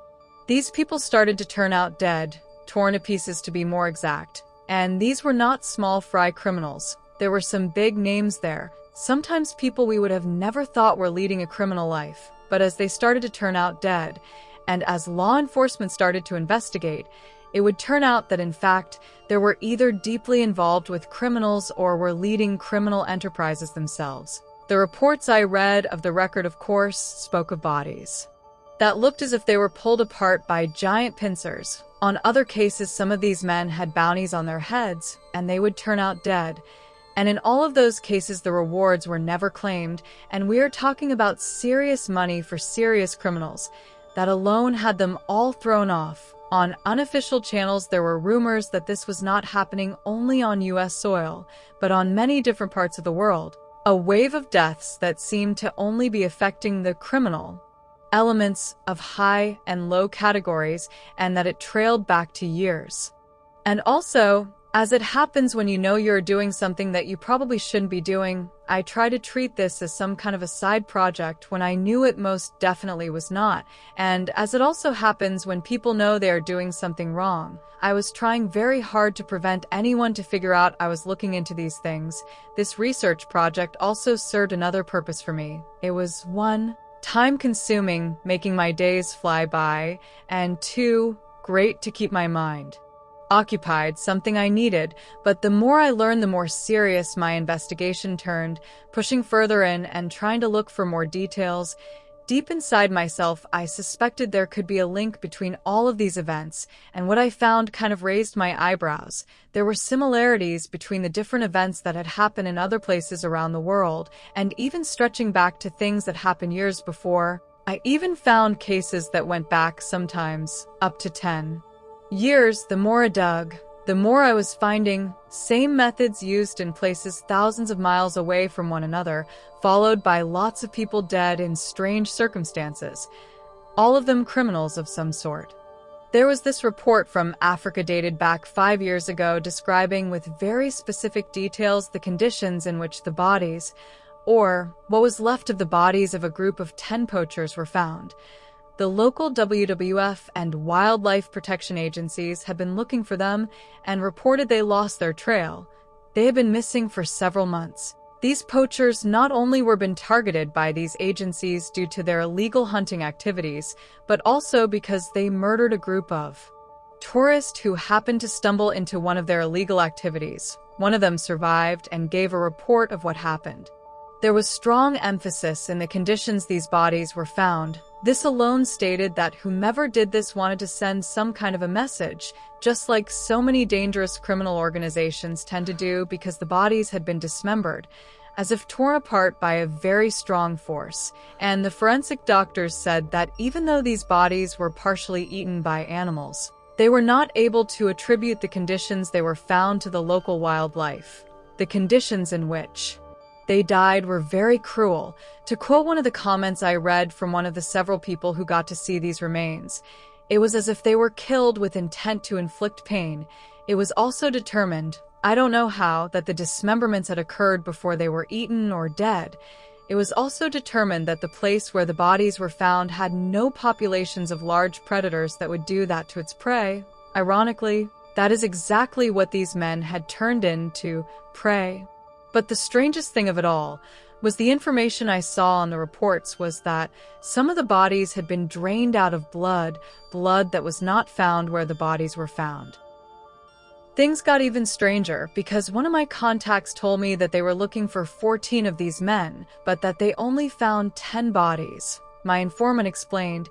These people started to turn out dead, torn to pieces to be more exact. And these were not small fry criminals. There were some big names there, sometimes people we would have never thought were leading a criminal life. But as they started to turn out dead, and as law enforcement started to investigate, it would turn out that in fact, they were either deeply involved with criminals or were leading criminal enterprises themselves. The reports I read of the record, of course, spoke of bodies that looked as if they were pulled apart by giant pincers. On other cases, some of these men had bounties on their heads, and they would turn out dead. And in all of those cases, the rewards were never claimed, and we are talking about serious money for serious criminals. That alone had them all thrown off. On unofficial channels, there were rumors that this was not happening only on US soil, but on many different parts of the world. A wave of deaths that seemed to only be affecting the criminal elements of high and low categories, and that it trailed back to years. And also, as it happens when you know you're doing something that you probably shouldn't be doing, I try to treat this as some kind of a side project when I knew it most definitely was not. And as it also happens when people know they are doing something wrong, I was trying very hard to prevent anyone to figure out I was looking into these things. This research project also served another purpose for me. It was, 1, time-consuming, making my days fly by, and 2, great to keep my mind occupied, something I needed. But the more I learned, the more serious my investigation turned, pushing further in and trying to look for more details. Deep inside myself, I suspected there could be a link between all of these events, and what I found kind of raised my eyebrows. There were similarities between the different events that had happened in other places around the world, and even stretching back to things that happened years before. I even found cases that went back sometimes up to 10 years. The more I dug, the more I was finding same methods used in places thousands of miles away from one another, followed by lots of people dead in strange circumstances, all of them criminals of some sort. There was this report from Africa dated back 5 years ago describing with very specific details the conditions in which the bodies, or what was left of the bodies of a group of 10 poachers were found. The local WWF and wildlife protection agencies had been looking for them and reported they lost their trail. They had been missing for several months. These poachers not only were been targeted by these agencies due to their illegal hunting activities, but also because they murdered a group of tourists who happened to stumble into one of their illegal activities. One of them survived and gave a report of what happened. There was strong emphasis in the conditions these bodies were found. This alone stated that whomever did this wanted to send some kind of a message, just like so many dangerous criminal organizations tend to do, because the bodies had been dismembered, as if torn apart by a very strong force. And the forensic doctors said that even though these bodies were partially eaten by animals, they were not able to attribute the conditions they were found to the local wildlife. The conditions in which they died were very cruel. To quote one of the comments I read from one of the several people who got to see these remains, it was as if they were killed with intent to inflict pain. It was also determined, I don't know how, that the dismemberments had occurred before they were eaten or dead. It was also determined that the place where the bodies were found had no populations of large predators that would do that to its prey. Ironically, that is exactly what these men had turned into, prey. But the strangest thing of it all was the information I saw on the reports was that some of the bodies had been drained out of blood that was not found where the bodies were found. Things got even stranger because one of my contacts told me that they were looking for 14 of these men, but that they only found 10 bodies. My informant explained,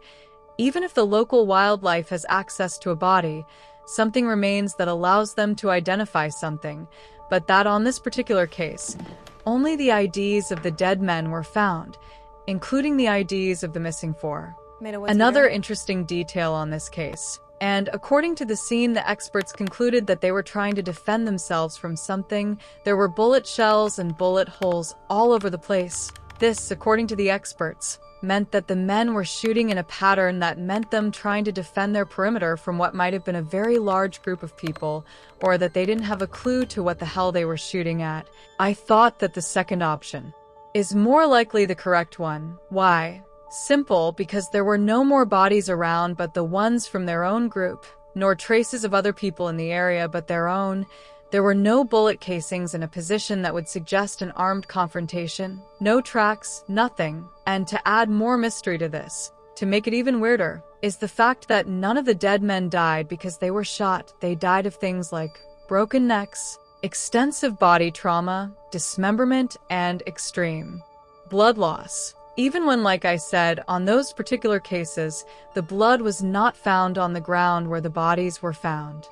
even if the local wildlife has access to a body, something remains that allows them to identify something, but that on this particular case, only the IDs of the dead men were found, including the IDs of the missing 4. Another interesting detail on this case. And according to the scene, the experts concluded that they were trying to defend themselves from something. There were bullet shells and bullet holes all over the place. This, according to the experts, meant that the men were shooting in a pattern that meant them trying to defend their perimeter from what might have been a very large group of people, or that they didn't have a clue to what the hell they were shooting at. I thought that the second option is more likely the correct one. Why? Simple, because there were no more bodies around but the ones from their own group, nor traces of other people in the area but their own. There were no bullet casings in a position that would suggest an armed confrontation, no tracks, nothing. And to add more mystery to this, to make it even weirder, is the fact that none of the dead men died because they were shot. They died of things like broken necks, extensive body trauma, dismemberment, and extreme blood loss. Even when, like I said, on those particular cases, the blood was not found on the ground where the bodies were found.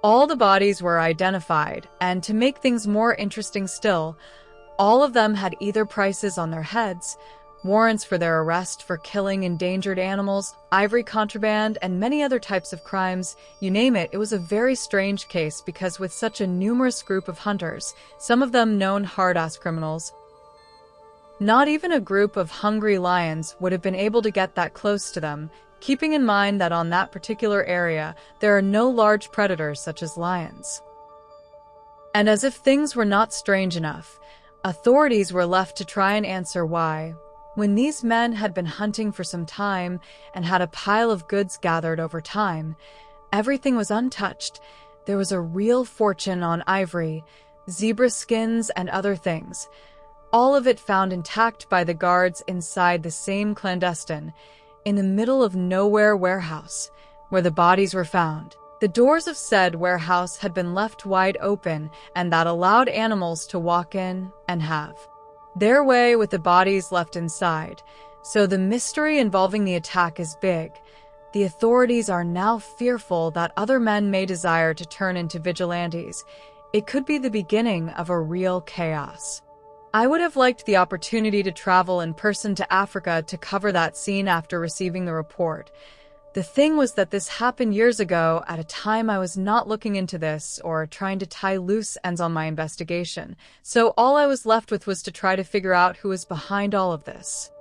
All the bodies were identified, and to make things more interesting still, all of them had either prices on their heads, warrants for their arrest for killing endangered animals, ivory contraband, and many other types of crimes. You name it, it was a very strange case because with such a numerous group of hunters, some of them known hard-ass criminals, not even a group of hungry lions would have been able to get that close to them, keeping in mind that on that particular area, there are no large predators such as lions. And as if things were not strange enough, authorities were left to try and answer why. When these men had been hunting for some time and had a pile of goods gathered over time, everything was untouched. There was a real fortune on ivory, zebra skins, and other things. All of it found intact by the guards inside the same clandestine, in the middle of nowhere warehouse, where the bodies were found. The doors of said warehouse had been left wide open, and that allowed animals to walk in and have their way with the bodies left inside. So the mystery involving the attack is big. The authorities are now fearful that other men may desire to turn into vigilantes. It could be the beginning of a real chaos. I would have liked the opportunity to travel in person to Africa to cover that scene after receiving the report. The thing was that this happened years ago at a time I was not looking into this or trying to tie loose ends on my investigation, so all I was left with was to try to figure out who was behind all of this.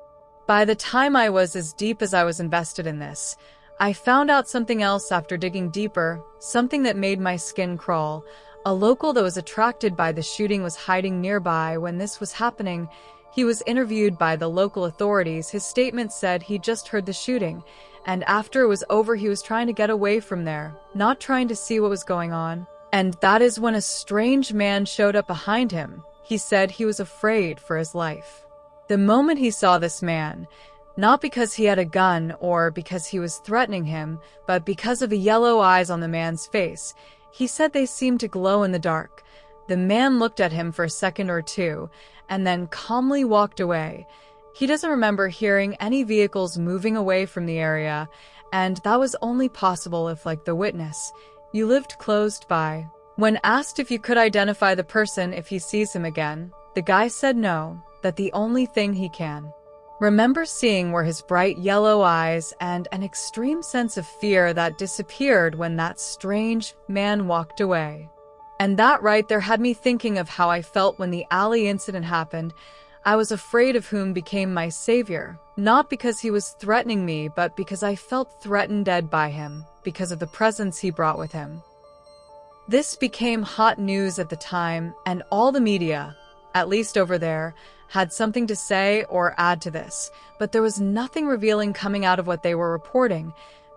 By the time I was as deep as I was invested in this, I found out something else after digging deeper, something that made my skin crawl. A local that was attracted by the shooting was hiding nearby when this was happening. He was interviewed by the local authorities. His statement said he just heard the shooting, and after it was over he was trying to get away from there, not trying to see what was going on. And that is when a strange man showed up behind him. He said he was afraid for his life. The moment he saw this man, not because he had a gun or because he was threatening him, but because of the yellow eyes on the man's face, he said they seemed to glow in the dark. The man looked at him for a second or two, and then calmly walked away. He doesn't remember hearing any vehicles moving away from the area, and that was only possible if, like the witness, you lived close by. When asked if you could identify the person if he sees him again, the guy said no, that the only thing he can remember seeing were his bright yellow eyes and an extreme sense of fear that disappeared when that strange man walked away. And that right there had me thinking of how I felt when the alley incident happened. I was afraid of whom became my savior, not because he was threatening me, but because I felt threatened dead by him, because of the presence he brought with him. This became hot news at the time, and all the media, at least over there, had something to say or add to this, but there was nothing revealing coming out of what they were reporting.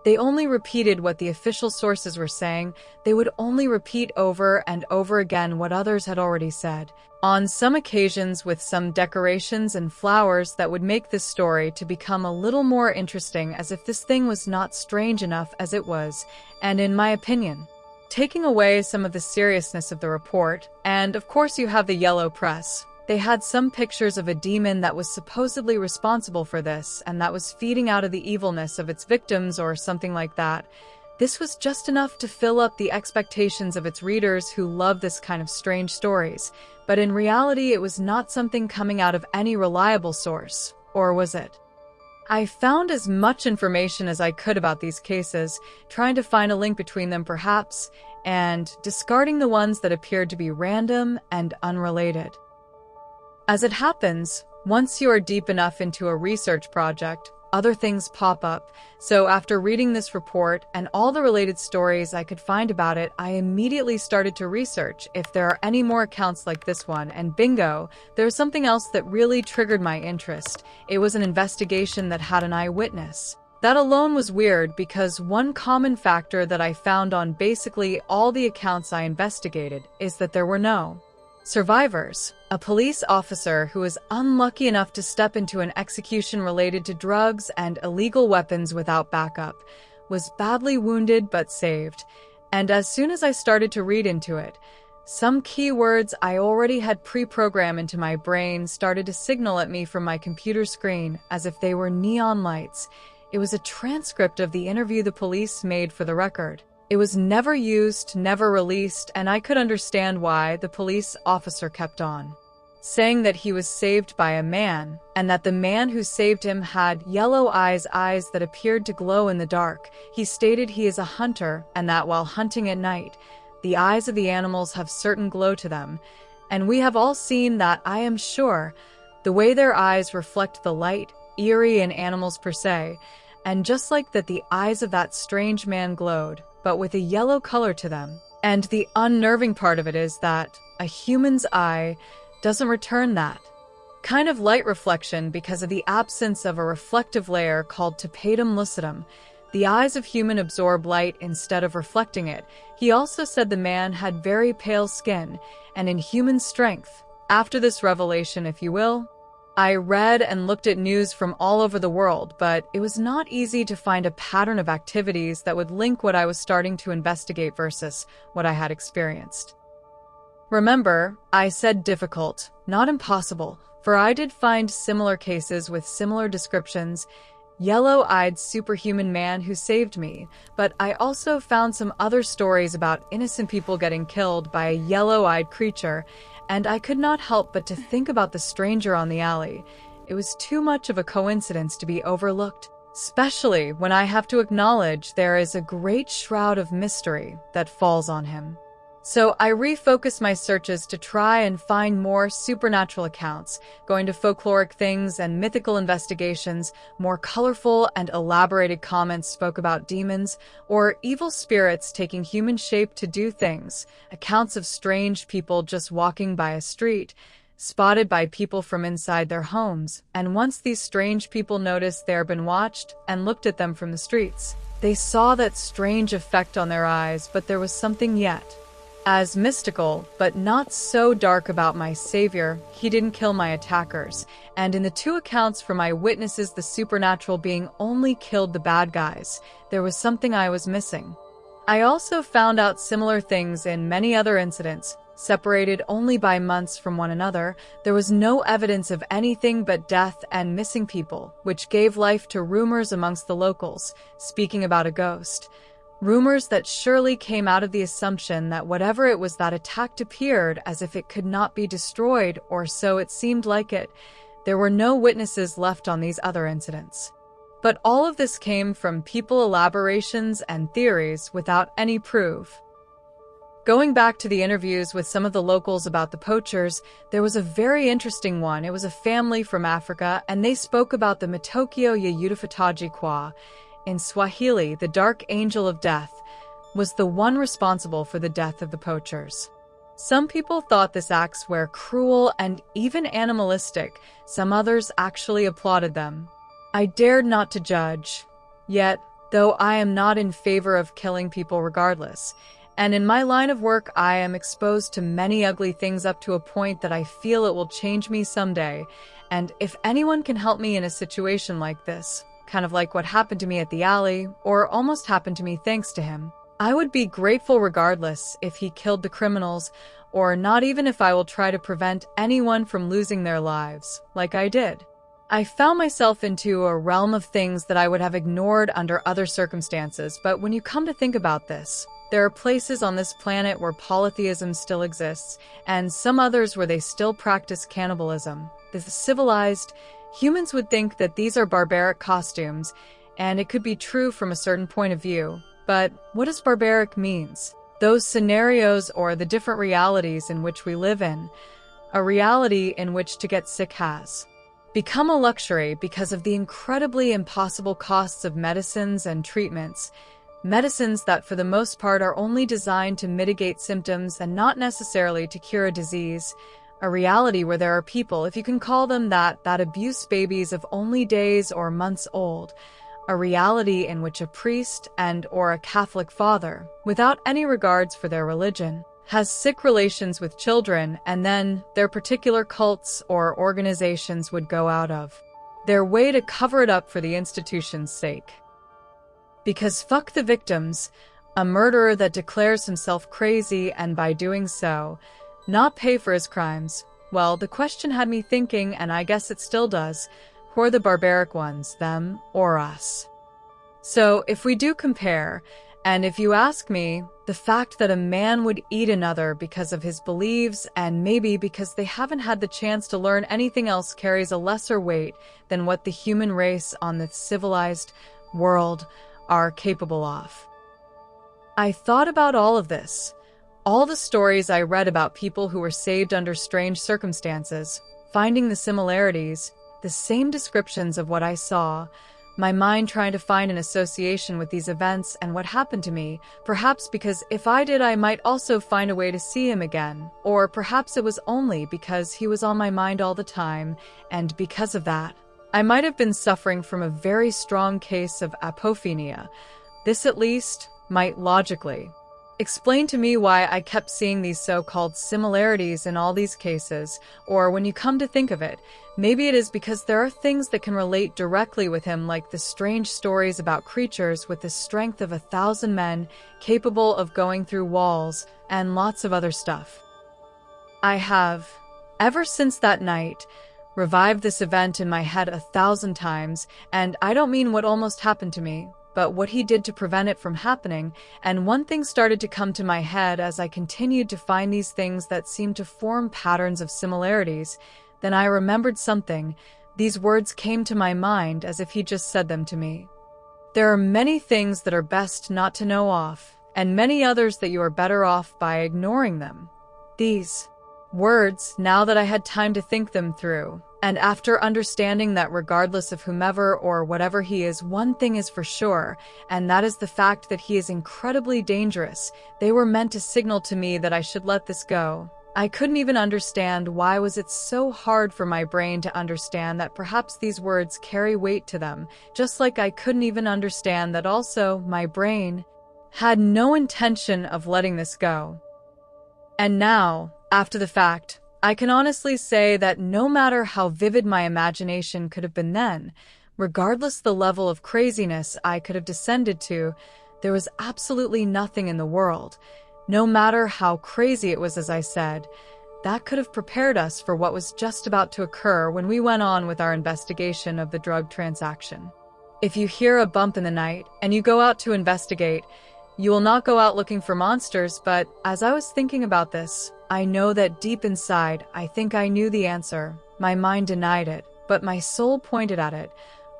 They only repeated what the official sources were saying. They would only repeat over and over again what others had already said, on some occasions with some decorations and flowers that would make this story to become a little more interesting, as if this thing was not strange enough as it was, and in my opinion, taking away some of the seriousness of the report. And of course you have the yellow press. They had some pictures of a demon that was supposedly responsible for this, and that was feeding out of the evilness of its victims or something like that. This was just enough to fill up the expectations of its readers who love this kind of strange stories. But in reality, it was not something coming out of any reliable source. Or was it? I found as much information as I could about these cases, trying to find a link between them perhaps, and discarding the ones that appeared to be random and unrelated. As it happens, once you are deep enough into a research project, other things pop up. So after reading this report and all the related stories I could find about it, I immediately started to research if there are any more accounts like this one, and bingo, there's something else that really triggered my interest. It was an investigation that had an eyewitness. That alone was weird because one common factor that I found on basically all the accounts I investigated is that there were no survivors. A police officer who was unlucky enough to step into an execution related to drugs and illegal weapons without backup was badly wounded but saved. And as soon as I started to read into it, some keywords I already had pre-programmed into my brain started to signal at me from my computer screen as if they were neon lights. It was a transcript of the interview the police made for the record. It was never used, never released, and I could understand why the police officer kept on saying that he was saved by a man, and that the man who saved him had yellow eyes that appeared to glow in the dark. He stated he is a hunter, and that while hunting at night, the eyes of the animals have certain glow to them, and we have all seen that, I am sure, the way their eyes reflect the light, eerie in animals per se, and just like that the eyes of that strange man glowed, but with a yellow color to them. And the unnerving part of it is that a human's eye doesn't return that kind of light reflection because of the absence of a reflective layer called tapetum lucidum. The eyes of human absorb light instead of reflecting it. He also said the man had very pale skin and inhuman strength. After this revelation, if you will, I read and looked at news from all over the world, but it was not easy to find a pattern of activities that would link what I was starting to investigate versus what I had experienced. Remember, I said difficult, not impossible, for I did find similar cases with similar descriptions, yellow-eyed superhuman man who saved me, but I also found some other stories about innocent people getting killed by a yellow-eyed creature, and I could not help but to think about the stranger on the alley. It was too much of a coincidence to be overlooked, especially when I have to acknowledge there is a great shroud of mystery that falls on him. So I refocused my searches to try and find more supernatural accounts, going to folkloric things and mythical investigations. More colorful and elaborated comments spoke about demons or evil spirits taking human shape to do things, accounts of strange people just walking by a street, spotted by people from inside their homes, and once these strange people noticed they had been watched and looked at them from the streets, they saw that strange effect on their eyes, but there was something yet as mystical, but not so dark about my savior. He didn't kill my attackers, and in the two accounts from eyewitnesses, the supernatural being only killed the bad guys. There was something I was missing. I also found out similar things in many other incidents, separated only by months from one another. There was no evidence of anything but death and missing people, which gave life to rumors amongst the locals, speaking about a ghost. Rumors that surely came out of the assumption that whatever it was that attacked appeared as if it could not be destroyed, or so it seemed like it. There were no witnesses left on these other incidents. But all of this came from people elaborations and theories without any proof. Going back to the interviews with some of the locals about the poachers, there was a very interesting one. It was a family from Africa, and they spoke about the Matokeo ya Yudafataji Kwa. In Swahili, the Dark Angel of Death was the one responsible for the death of the poachers. Some people thought this acts were cruel and even animalistic. Some others actually applauded them. I dared not to judge. Yet, though I am not in favor of killing people regardless, and in my line of work I am exposed to many ugly things up to a point that I feel it will change me someday, and if anyone can help me in a situation like this, kind of like what happened to me at the alley, or almost happened to me thanks to him, I would be grateful regardless if he killed the criminals, or not even if I will try to prevent anyone from losing their lives, like I did. I found myself into a realm of things that I would have ignored under other circumstances, but when you come to think about this, there are places on this planet where polytheism still exists, and some others where they still practice cannibalism. The civilized humans would think that these are barbaric costumes, and it could be true from a certain point of view. But what does barbaric means? Those scenarios or the different realities in which we live in, a reality in which to get sick has become a luxury because of the incredibly impossible costs of medicines and treatments. Medicines that for the most part are only designed to mitigate symptoms and not necessarily to cure a disease. A reality where there are people, if you can call them that abuse babies of only days or months old. A reality in which a priest and/or a Catholic father, without any regards for their religion, has sick relations with children, and then their particular cults or organizations would go out of their way to cover it up for the institution's sake. Because fuck the victims, a murderer that declares himself crazy and by doing so, not pay for his crimes. Well, the question had me thinking, and I guess it still does, who are the barbaric ones, them or us? So if we do compare, and if you ask me, the fact that a man would eat another because of his beliefs and maybe because they haven't had the chance to learn anything else carries a lesser weight than what the human race on the civilized world are capable of. I thought about all of this, all the stories I read about people who were saved under strange circumstances, finding the similarities, the same descriptions of what I saw, my mind trying to find an association with these events and what happened to me, perhaps because if I did I might also find a way to see him again, or perhaps it was only because he was on my mind all the time, and because of that, I might have been suffering from a very strong case of apophenia. This at least might logically explain to me why I kept seeing these so-called similarities in all these cases, or when you come to think of it, maybe it is because there are things that can relate directly with him, like the strange stories about creatures with the strength of 1,000 men capable of going through walls, and lots of other stuff. I have, ever since that night, revived this event in my head 1,000 times, and I don't mean what almost happened to me, but what he did to prevent it from happening, and one thing started to come to my head as I continued to find these things that seemed to form patterns of similarities. Then I remembered something. These words came to my mind as if he just said them to me. There are many things that are best not to know off, and many others that you are better off by ignoring them. These words, now that I had time to think them through, and after understanding that regardless of whomever or whatever he is, one thing is for sure, and that is the fact that he is incredibly dangerous, they were meant to signal to me that I should let this go. I couldn't even understand why was it so hard for my brain to understand that perhaps these words carry weight to them, just like I couldn't even understand that also my brain had no intention of letting this go. And now, after the fact, I can honestly say that no matter how vivid my imagination could have been then, regardless the level of craziness I could have descended to, there was absolutely nothing in the world, no matter how crazy it was, as I said, that could have prepared us for what was just about to occur when we went on with our investigation of the drug transaction. If you hear a bump in the night and you go out to investigate, you will not go out looking for monsters, but as I was thinking about this, I know that deep inside, I think I knew the answer. My mind denied it, but my soul pointed at it.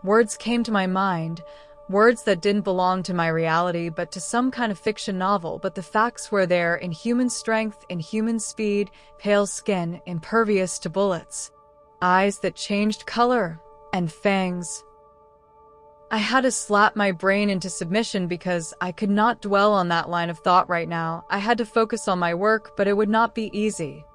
Words came to my mind, words that didn't belong to my reality, but to some kind of fiction novel, but the facts were there in human strength, in human speed, pale skin, impervious to bullets, eyes that changed color, and fangs. I had to slap my brain into submission because I could not dwell on that line of thought right now. I had to focus on my work, but it would not be easy.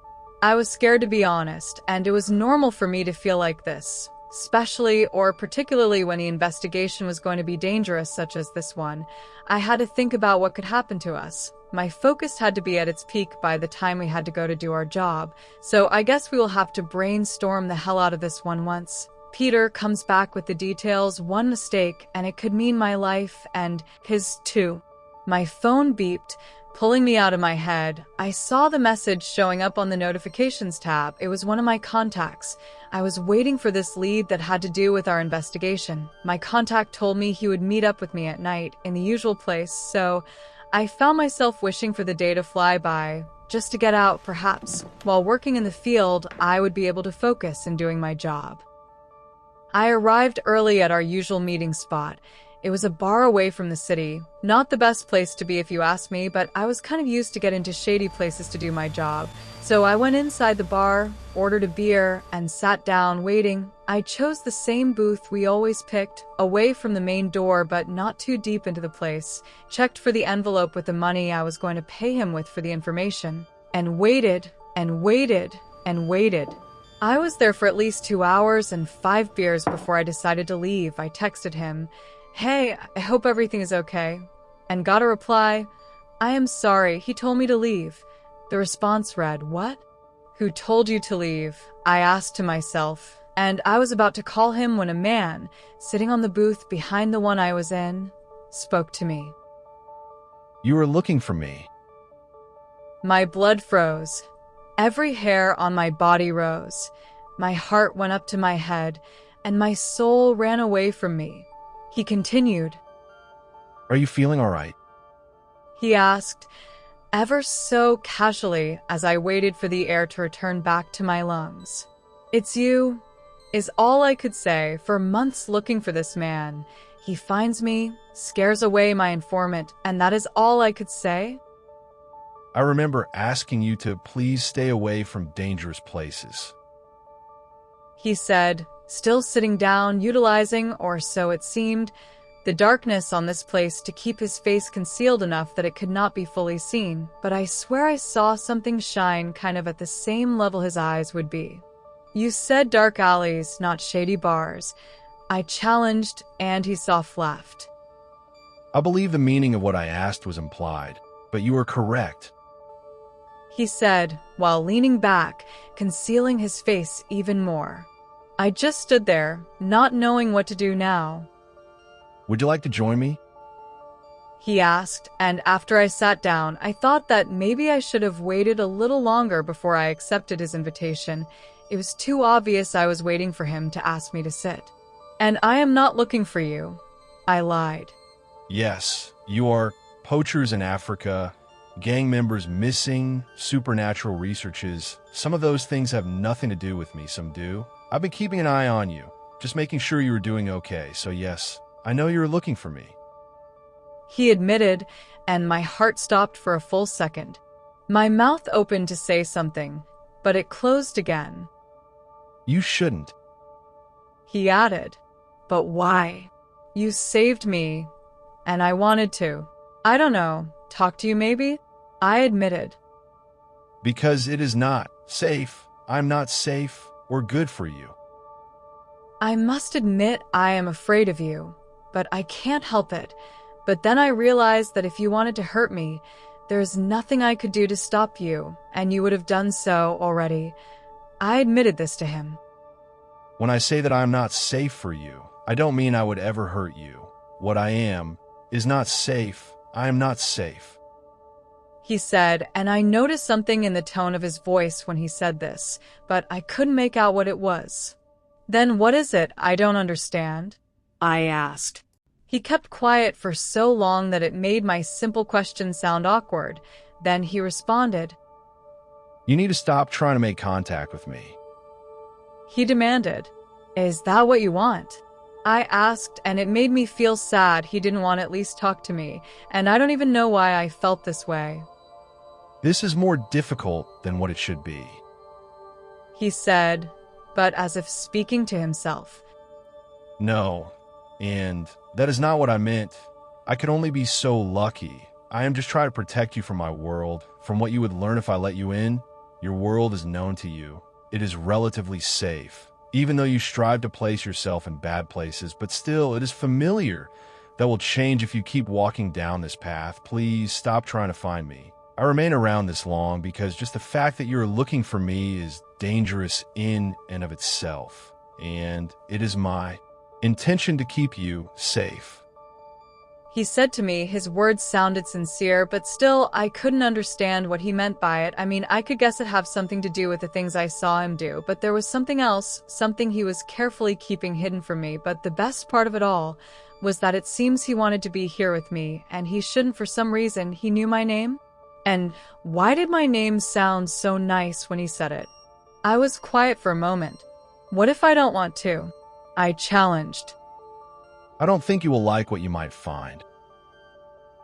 I was scared, to be honest, and it was normal for me to feel like this, especially or particularly when the investigation was going to be dangerous, such as this one. I had to think about what could happen to us. My focus had to be at its peak by the time we had to go to do our job, so I guess we will have to brainstorm the hell out of this one once Peter comes back with the details. One mistake, and it could mean my life and his too. My phone beeped, pulling me out of my head. I saw the message showing up on the notifications tab. It was one of my contacts. I was waiting for this lead that had to do with our investigation. My contact told me he would meet up with me at night in the usual place, so I found myself wishing for the day to fly by, just to get out, perhaps. While working in the field, I would be able to focus in doing my job. I arrived early at our usual meeting spot. It was a bar away from the city. Not the best place to be if you ask me, but I was kind of used to get into shady places to do my job. So I went inside the bar, ordered a beer, and sat down waiting. I chose the same booth we always picked, away from the main door but not too deep into the place, checked for the envelope with the money I was going to pay him with for the information, and waited, and waited, and waited. I was there for at least 2 hours and 5 beers before I decided to leave. I texted him, "Hey, I hope everything is okay," and got a reply, "I am sorry, he told me to leave." The response read, "What? Who told you to leave?" I asked to myself, and I was about to call him when a man, sitting on the booth behind the one I was in, spoke to me. "You were looking for me." My blood froze. Every hair on my body rose. My heart went up to my head, and my soul ran away from me. He continued, "Are you feeling all right?" He asked, ever so casually as I waited for the air to return back to my lungs. "It's you," is all I could say. For months looking for this man, he finds me, scares away my informant, and that is all I could say. "I remember asking you to please stay away from dangerous places," he said, still sitting down, utilizing, or so it seemed, the darkness on this place to keep his face concealed enough that it could not be fully seen. But I swear I saw something shine kind of at the same level his eyes would be. "You said dark alleys, not shady bars," I challenged, and he soft-laughed. "I believe the meaning of what I asked was implied, but you are correct," he said, while leaning back, concealing his face even more. I just stood there, not knowing what to do now. "Would you like to join me?" he asked, and after I sat down, I thought that maybe I should have waited a little longer before I accepted his invitation. It was too obvious I was waiting for him to ask me to sit. "And I am not looking for you," I lied. "Yes, you are poachers in Africa, gang members missing, supernatural researches. Some of those things have nothing to do with me, some do. I've been keeping an eye on you, just making sure you were doing okay, so yes, I know you were looking for me," he admitted, and my heart stopped for a full second. My mouth opened to say something, but it closed again. "You shouldn't," he added. "But why? You saved me, and I wanted to. I don't know, talk to you maybe?" I admitted. "Because it is not safe. I'm not safe or good for you." I must admit I am afraid of you, but I can't help it. But then I realized that if you wanted to hurt me, there is nothing I could do to stop you, and you would have done so already. I admitted this to him. "When I say that I'm not safe for you, I don't mean I would ever hurt you. What I am is not safe. I am not safe," he said, and I noticed something in the tone of his voice when he said this, but I couldn't make out what it was. "Then what is it I don't understand?" I asked. He kept quiet for so long that it made my simple question sound awkward. Then he responded. "You need to stop trying to make contact with me," he demanded. "Is that what you want?" I asked, and it made me feel sad he didn't want to at least talk to me, and I don't even know why I felt this way. "This is more difficult than what it should be," he said, but as if speaking to himself. "No, and that is not what I meant. I could only be so lucky. I am just trying to protect you from my world, from what you would learn if I let you in. Your world is known to you. It is relatively safe. Even though you strive to place yourself in bad places, but still, it is familiar. That will change if you keep walking down this path. Please stop trying to find me. I remain around this long because just the fact that you're looking for me is dangerous in and of itself. And it is my intention to keep you safe." He said to me, his words sounded sincere, but still, I couldn't understand what he meant by it. I mean, I could guess it had something to do with the things I saw him do, but there was something else, something he was carefully keeping hidden from me. But the best part of it all was that it seems he wanted to be here with me, and he shouldn't for some reason. He knew my name? And why did my name sound so nice when he said it? I was quiet for a moment. What if I don't want to? I challenged. I don't think you will like what you might find.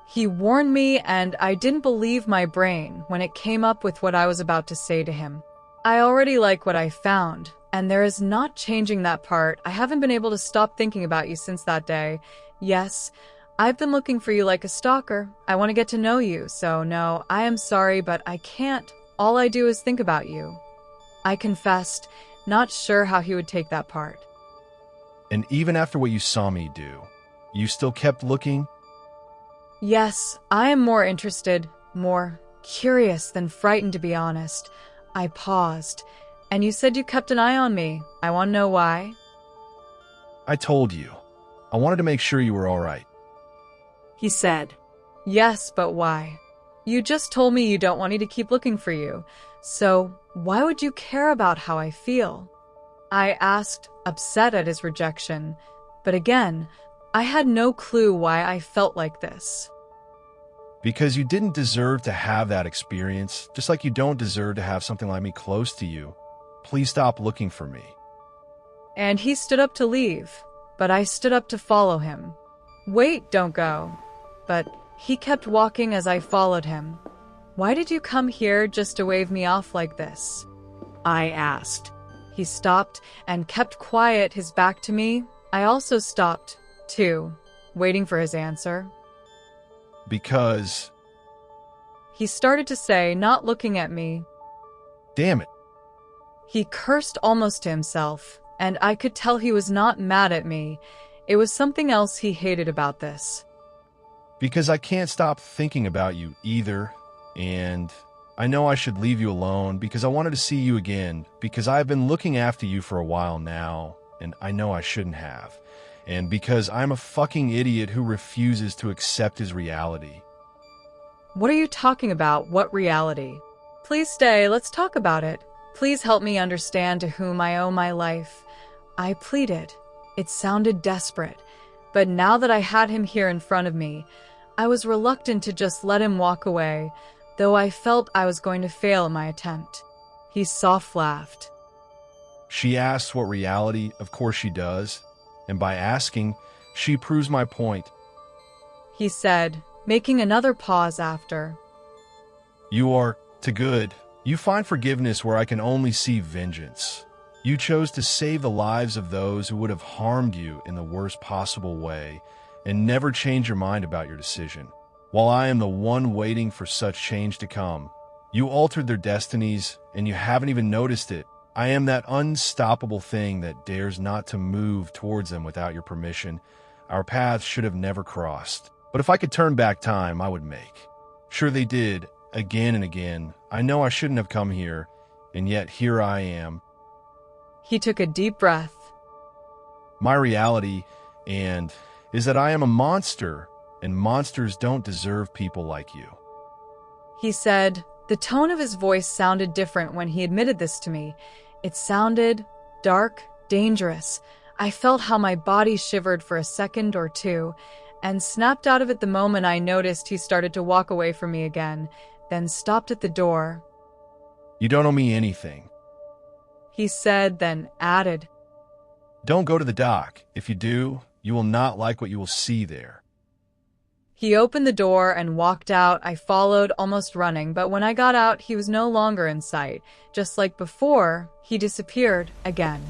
He warned me, and I didn't believe my brain when it came up with what I was about to say to him. I already like what I found, and there is not changing that part. I haven't been able to stop thinking about you since that day. Yes, I've been looking for you like a stalker. I want to get to know you, so no, I am sorry, but I can't. All I do is think about you. I confessed, not sure how he would take that part. And even after what you saw me do, you still kept looking? Yes, I am more interested, more curious than frightened, to be honest. I paused, and you said you kept an eye on me. I want to know why. I told you. I wanted to make sure you were all right. He said, yes, but why? You just told me you don't want me to keep looking for you, so why would you care about how I feel? I asked, upset at his rejection, but again, I had no clue why I felt like this. Because you didn't deserve to have that experience, just like you don't deserve to have something like me close to you. Please stop looking for me. And he stood up to leave, but I stood up to follow him. Wait, don't go. But he kept walking as I followed him. Why did you come here just to wave me off like this? I asked. He stopped and kept quiet, his back to me. I also stopped, too, waiting for his answer. Because... He started to say, not looking at me. Damn it. He cursed almost to himself, and I could tell he was not mad at me. It was something else he hated about this. Because I can't stop thinking about you either, and I know I should leave you alone because I wanted to see you again, because I've been looking after you for a while now, and I know I shouldn't have, and because I'm a fucking idiot who refuses to accept his reality. What are you talking about? What reality? Please stay, let's talk about it. Please help me understand to whom I owe my life. I pleaded. It sounded desperate, but now that I had him here in front of me, I was reluctant to just let him walk away, though I felt I was going to fail in my attempt. He soft laughed. She asks what reality, of course she does, and by asking, she proves my point. He said, making another pause after. You are to good. You find forgiveness where I can only see vengeance. You chose to save the lives of those who would have harmed you in the worst possible way, and never change your mind about your decision. While I am the one waiting for such change to come, you altered their destinies, and you haven't even noticed it. I am that unstoppable thing that dares not to move towards them without your permission. Our paths should have never crossed. But if I could turn back time, I would make. Sure they did, again and again. I know I shouldn't have come here, and yet here I am. He took a deep breath. My reality, is that I am a monster, and monsters don't deserve people like you. He said. The tone of his voice sounded different when he admitted this to me. It sounded dark, dangerous. I felt how my body shivered for a second or two, and snapped out of it the moment I noticed he started to walk away from me again, then stopped at the door. You don't owe me anything. He said, then added. Don't go to the dock. If you do, you will not like what you will see there. He opened the door and walked out. I followed, almost running, but when I got out, he was no longer in sight. Just like before, he disappeared again.